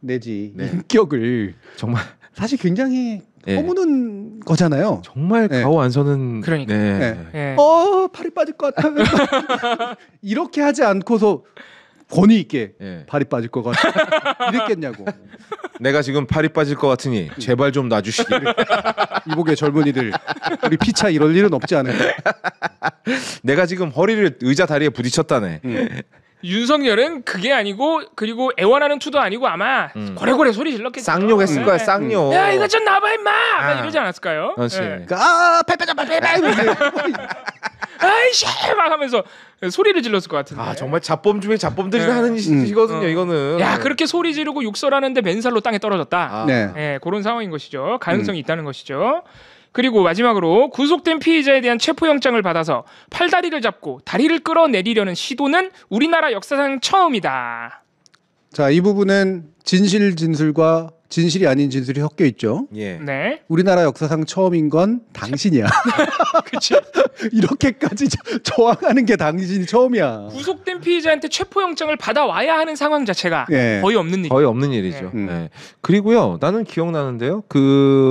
S2: 내지 인격을 정말 사실 굉장히 허무는 거잖아요.
S3: 정말 가오 안 서는.
S1: 그러니까.
S2: 팔이 빠질 것 같아. 이렇게 하지 않고서 권위 있게 팔이 빠질 것 같아. 이랬겠냐고.
S3: 내가 지금 팔이 빠질 것 같으니 제발 좀 놔주시기.
S2: 이복의 젊은이들 우리 피차 이럴 일은 없지 않을까.
S3: 내가 지금 허리를 의자 다리에 부딪혔다네.
S1: 윤석열은 그게 아니고 그리고 애원하는 투도 아니고 아마 고래고래 소리 질렀겠죠.
S3: 쌍욕했을 거야. 쌍욕.
S1: 야 이거 좀 놔봐 임마. 이러지 않았을까요?
S3: 그렇지.
S2: 팔 빠져 팔
S1: 아이씨 막 하면서 소리를 질렀을 것 같은데.
S3: 정말 자범 중에 자범들이 하는 짓이거든요. 이거는.
S1: 그렇게 소리 지르고 욕설하는데 맨살로 땅에 떨어졌다. 그런 상황인 것이죠. 가능성이 있다는 것이죠. 그리고 마지막으로 구속된 피의자에 대한 체포영장을 받아서 팔다리를 잡고 다리를 끌어내리려는 시도는 우리나라 역사상 처음이다.
S2: 자, 이 부분은 진실과 진실이 아닌 진술이 섞여 있죠.
S3: 예.
S1: 네.
S2: 우리나라 역사상 처음인 건 당신이야.
S1: 그치.
S2: 이렇게까지 저항하는 게 당신이 처음이야.
S1: 구속된 피의자한테 체포영장을 받아와야 하는 상황 자체가
S2: 예.
S1: 거의 없는 일.
S3: 거의 없는 일이죠. 네. 그리고요, 나는 기억나는데요.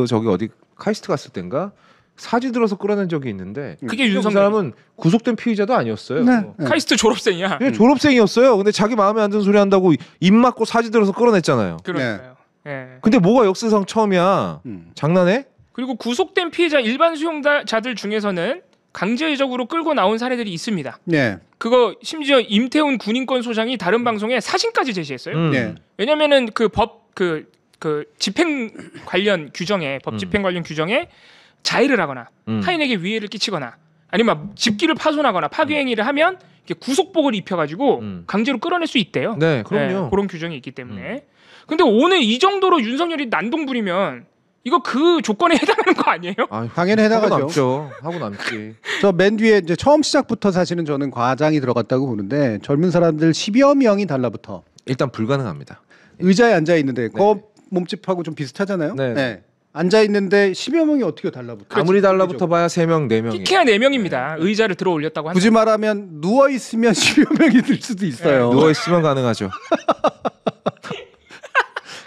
S3: 저기 어디 카이스트 갔을 땐가 사지 들어서 끌어낸 적이 있는데
S1: 그게 윤석열.
S3: 그 사람은 구속된 피의자도 아니었어요.
S2: 네.
S1: 카이스트 졸업생이야.
S3: 졸업생이었어요. 근데 자기 마음에 안 드는 소리 한다고 입 막고 사지 들어서 끌어냈잖아요.
S1: 그러니까요. 예.
S3: 근데 뭐가 역사상 처음이야? 장난해?
S1: 그리고 구속된 피해자 일반 수용자들 중에서는 강제적으로 끌고 나온 사례들이 있습니다.
S2: 네.
S1: 그거 심지어 임태훈 군인권 소장이 다른 방송에 사진까지 제시했어요.
S2: 네.
S1: 왜냐면은 그 집행 관련 규정에 법 집행 관련 규정에 자해를 하거나 타인에게 위해를 끼치거나 아니면 집기를 파손하거나 파괴행위를 하면 구속복을 입혀가지고 강제로 끌어낼 수 있대요.
S3: 네, 그럼요.
S1: 네, 그런 규정이 있기 때문에. 근데 오늘 이 정도로 윤석열이 난동 부리면 이거 그 조건에 해당하는 거 아니에요?
S2: 당연히 해당하죠.
S3: 하고 남죠. 하고 남지.
S2: 저 맨 뒤에 이제 처음 시작부터 사실은 저는 과장이 들어갔다고 보는데 젊은 사람들 10여 명이 달라붙어.
S3: 일단 불가능합니다.
S2: 의자에 앉아 있는데 그 몸집하고 좀 비슷하잖아요.
S3: 네.
S2: 네. 앉아 있는데 10여 명이 어떻게 달라붙어?
S3: 아무리 달라붙어 봐야 3명, 4명이.
S1: 끼케야 4명입니다. 의자를 들어 올렸다고 한다.
S2: 굳이 말하면 누워 있으면 10여 명이 들 수도 있어요.
S3: 누워 있으면 가능하죠.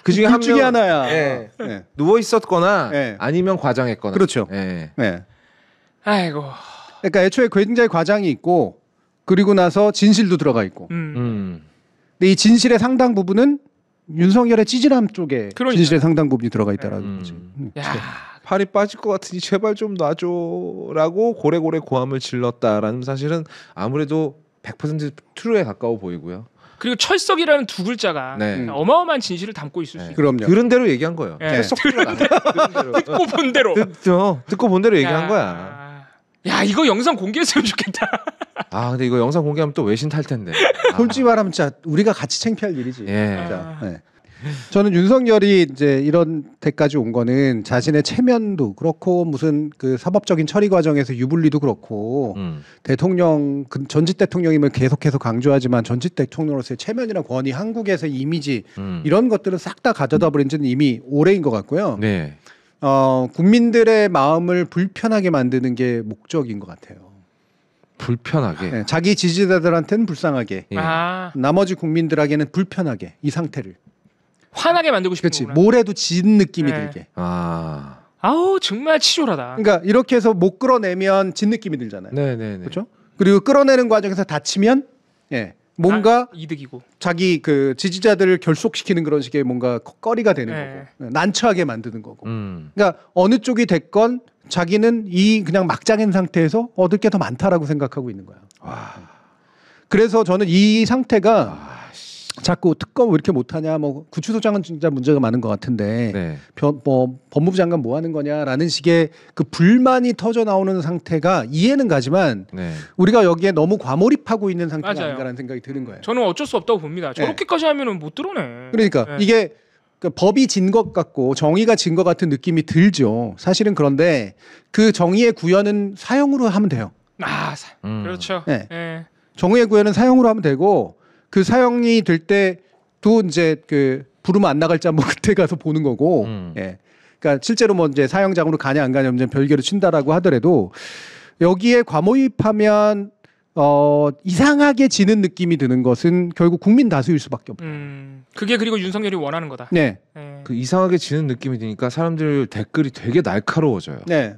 S3: 그중에
S2: 둘 중에 하나야.
S3: 네.
S2: 네.
S3: 누워 있었거나
S2: 네.
S3: 아니면 과장했거나.
S2: 그렇죠.
S3: 네.
S2: 네.
S1: 아이고.
S2: 그러니까 애초에 굉장히 과장이 있고 그리고 나서 진실도 들어가 있고. 근데 이 진실의 상당 부분은 윤석열의 찌질함 쪽에
S1: 그러니까요.
S2: 진실의 상당 부분이 들어가 있다라는 거지.
S1: 야.
S3: 팔이 빠질 것 같으니 제발 좀 놔줘라고 고래고래 고함을 질렀다라는 사실은 아무래도 100% 트루에 가까워 보이고요.
S1: 그리고 철석이라는 두 글자가
S3: 네.
S1: 어마어마한 진실을 담고 있을 수 있어요.
S2: 그럼요.
S3: 들은 대로 얘기한 거예요.
S1: 네. 듣고 본 대로.
S3: 듣고 본 대로 얘기한 거야.
S1: 야, 이거 영상 공개했으면 좋겠다.
S3: 근데 이거 영상 공개하면 또 외신 탈 텐데.
S2: 솔직히 말하면 진짜 우리가 같이 창피할 일이지.
S3: 예.
S2: 진짜. 네. 저는 윤석열이 이제 이런 데까지 온 거는 자신의 체면도 그렇고 무슨 그 사법적인 처리 과정에서 유불리도 그렇고 대통령 전직 대통령임을 계속해서 강조하지만 전직 대통령으로서의 체면이나 권위, 한국에서의 이미지 이런 것들은 싹 다 가져다 버린 지는 이미 오래인 것 같고요.
S3: 네.
S2: 국민들의 마음을 불편하게 만드는 게 목적인 것 같아요.
S3: 불편하게.
S2: 네, 자기 지지자들한테는 불쌍하게,
S3: 예.
S2: 나머지 국민들에게는 불편하게 이 상태를.
S1: 화나게 만들고 싶은
S2: 그렇지.
S1: 거구나.
S2: 뭐래도 진 느낌이
S1: 네.
S2: 들게.
S1: 아우 정말 치졸하다.
S2: 그러니까 이렇게 해서 못 끌어내면 진 느낌이 들잖아요.
S3: 네네네.
S2: 그렇죠? 그리고 끌어내는 과정에서 다치면 뭔가
S1: 이득이고
S2: 자기 그 지지자들을 결속시키는 그런 식의 뭔가 꺼리가 되는 거고 난처하게 만드는 거고. 그러니까 어느 쪽이 됐건 자기는 이 그냥 막장인 상태에서 얻을 게 더 많다라고 생각하고 있는 거야. 그래서 저는 이 상태가 자꾸 특검 왜 이렇게 못하냐, 뭐 구치소장은 진짜 문제가 많은 것 같은데 뭐 법무부 장관 뭐 하는 거냐라는 식의 그 불만이 터져 나오는 상태가 이해는 가지만 우리가 여기에 너무 과몰입하고 있는 상태가 아닌가라는 생각이 드는 거예요.
S1: 저는 어쩔 수 없다고 봅니다. 저렇게까지 하면은 못 드러내.
S2: 그러니까 이게 그 법이 진 것 같고 정의가 진 것 같은 느낌이 들죠. 사실은 그런데 그 정의의 구현은 사형으로 하면 돼요.
S1: 그렇죠.
S2: 정의의 구현은 사형으로 하면 되고. 그 사형이 될 때도 이제 그 부르면 안 나갈지 한번 그때 가서 보는 거고, 그러니까 실제로 뭐 이제 사형장으로 가냐 안 가냐 문제는 별개로 친다라고 하더라도 여기에 과몰입하면 이상하게 지는 느낌이 드는 것은 결국 국민 다수일 수밖에 없다.
S1: 그게 그리고 윤석열이 원하는 거다.
S2: 네.
S3: 그 이상하게 지는 느낌이 드니까 사람들 댓글이 되게 날카로워져요.
S2: 네.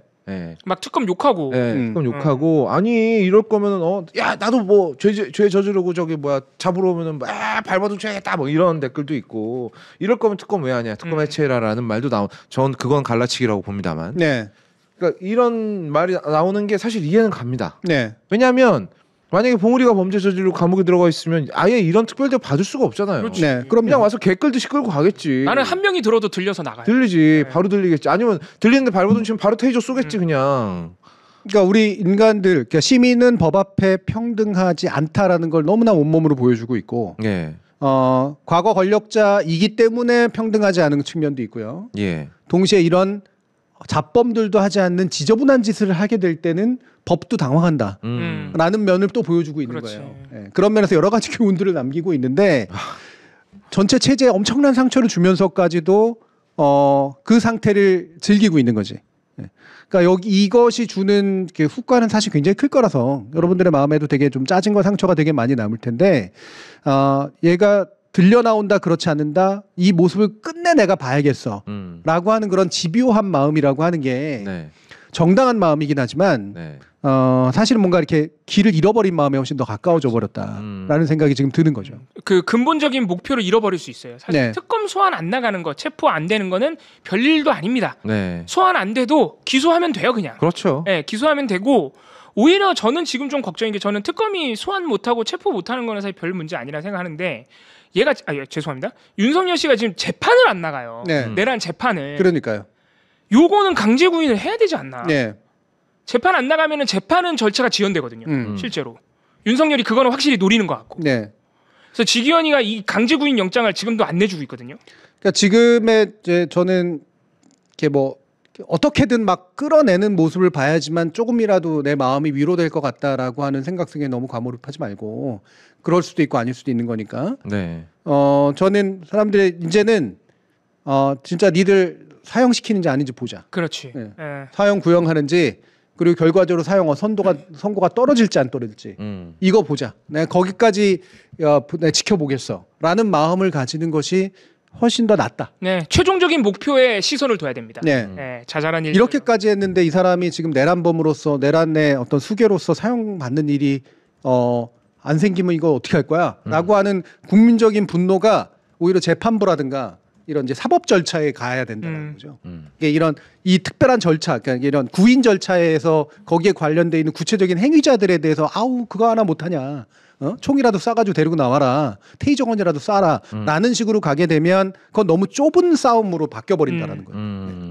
S1: 막 특검 욕하고,
S3: 특검 욕하고, 아니 이럴 거면은 야 나도 뭐 죄 저지르고 저기 뭐야 잡으러 오면은 밟아도 죄겠다 뭐 이런 댓글도 있고, 이럴 거면 특검 왜 하냐, 특검 해체해라라는 말도 전 그건 갈라치기라고 봅니다만. 그러니까 이런 말이 나오는 게 사실 이해는 갑니다. 왜냐하면 만약에 봉우리가 범죄 저지르고 감옥에 들어가 있으면 아예 이런 특별대 받을 수가 없잖아요. 그냥 와서 개끌듯이 끌고 가겠지.
S1: 나는 한 명이 들어도 들려서 나가요.
S3: 들리지. 바로 들리겠지. 아니면 들리는데 밟아둔 치면 바로 테이저 쏘겠지 그냥.
S2: 그러니까 우리 인간들, 그러니까 시민은 법 앞에 평등하지 않다라는 걸 너무나 온몸으로 보여주고 있고, 과거 권력자이기 때문에 평등하지 않은 측면도 있고요. 동시에 이런 잡범들도 하지 않는 지저분한 짓을 하게 될 때는 법도 당황한다 라는 면을 또 보여주고 있는 거예요. 그런 면에서 여러 가지 교훈들을 남기고 있는데 전체 체제에 엄청난 상처를 주면서까지도 그 상태를 즐기고 있는 거지. 그러니까 이것이 주는 그 후과는 사실 굉장히 클 거라서 여러분들의 마음에도 되게 좀 짜증과 상처가 되게 많이 남을 텐데, 얘가 들려 나온다 그렇지 않는다, 이 모습을 끝내 내가 봐야겠어 라고 하는 그런 집요한 마음이라고 하는 게 네. 정당한 마음이긴 하지만 네. 사실은 뭔가 이렇게 길을 잃어버린 마음에 훨씬 더 가까워져 버렸다라는 생각이 지금 드는 거죠.
S1: 그 근본적인 목표를 잃어버릴 수 있어요. 사실 네. 특검 소환 안 나가는 거, 체포 안 되는 거는 별일도 아닙니다. 네. 소환 안 돼도 기소하면 돼요, 그냥.
S3: 그렇죠.
S1: 네, 기소하면 되고, 오히려 저는 지금 좀 걱정인 게, 저는 특검이 소환 못하고 체포 못하는 거는 사실 별 문제 아니라 생각하는데, 얘가 죄송합니다. 윤석열 씨가 지금 재판을 안 나가요. 네. 내란 재판을.
S2: 그러니까요.
S1: 요거는 강제 구인을 해야 되지 않나. 네. 재판 안 나가면은 재판은 절차가 지연되거든요. 실제로. 윤석열이 그거는 확실히 노리는 것 같고. 네. 그래서 지기현이가 이 강제 구인 영장을 지금도 안 내주고 있거든요.
S2: 그러니까 지금의 이제 저는 이렇게 뭐 어떻게든 막 끌어내는 모습을 봐야지만 조금이라도 내 마음이 위로될 것 같다라고 하는 생각 속에 너무 과몰입하지 말고, 그럴 수도 있고 아닐 수도 있는 거니까. 네. 저는 사람들의 이제는 진짜 니들 사형시키는지 아닌지 보자.
S1: 그렇지.
S2: 네. 사형 구형하는지, 그리고 결과적으로 선고가 떨어질지 안 떨어질지 이거 보자. 내가 거기까지 내가 지켜보겠어라는 마음을 가지는 것이 훨씬 더 낫다.
S1: 네, 최종적인 목표에 시선을 둬야 됩니다. 네, 네 자잘한 일.
S2: 이렇게까지 했는데 이 사람이 지금 내란범으로서, 내란의 어떤 수괴로서 사형받는 일이 안 생기면 이거 어떻게 할 거야?라고 하는 국민적인 분노가 오히려 재판부라든가 이런 이제 사법 절차에 가야 된다는 거죠. 이게 이 특별한 절차, 그러니까 이런 구인 절차에서 거기에 관련돼 있는 구체적인 행위자들에 대해서 그거 하나 못하냐, 총이라도 쏴가지고 데리고 나와라, 테이저건이라도 쏴라 라는 식으로 가게 되면 그건 너무 좁은 싸움으로 바뀌어버린다라는 거예요. 네.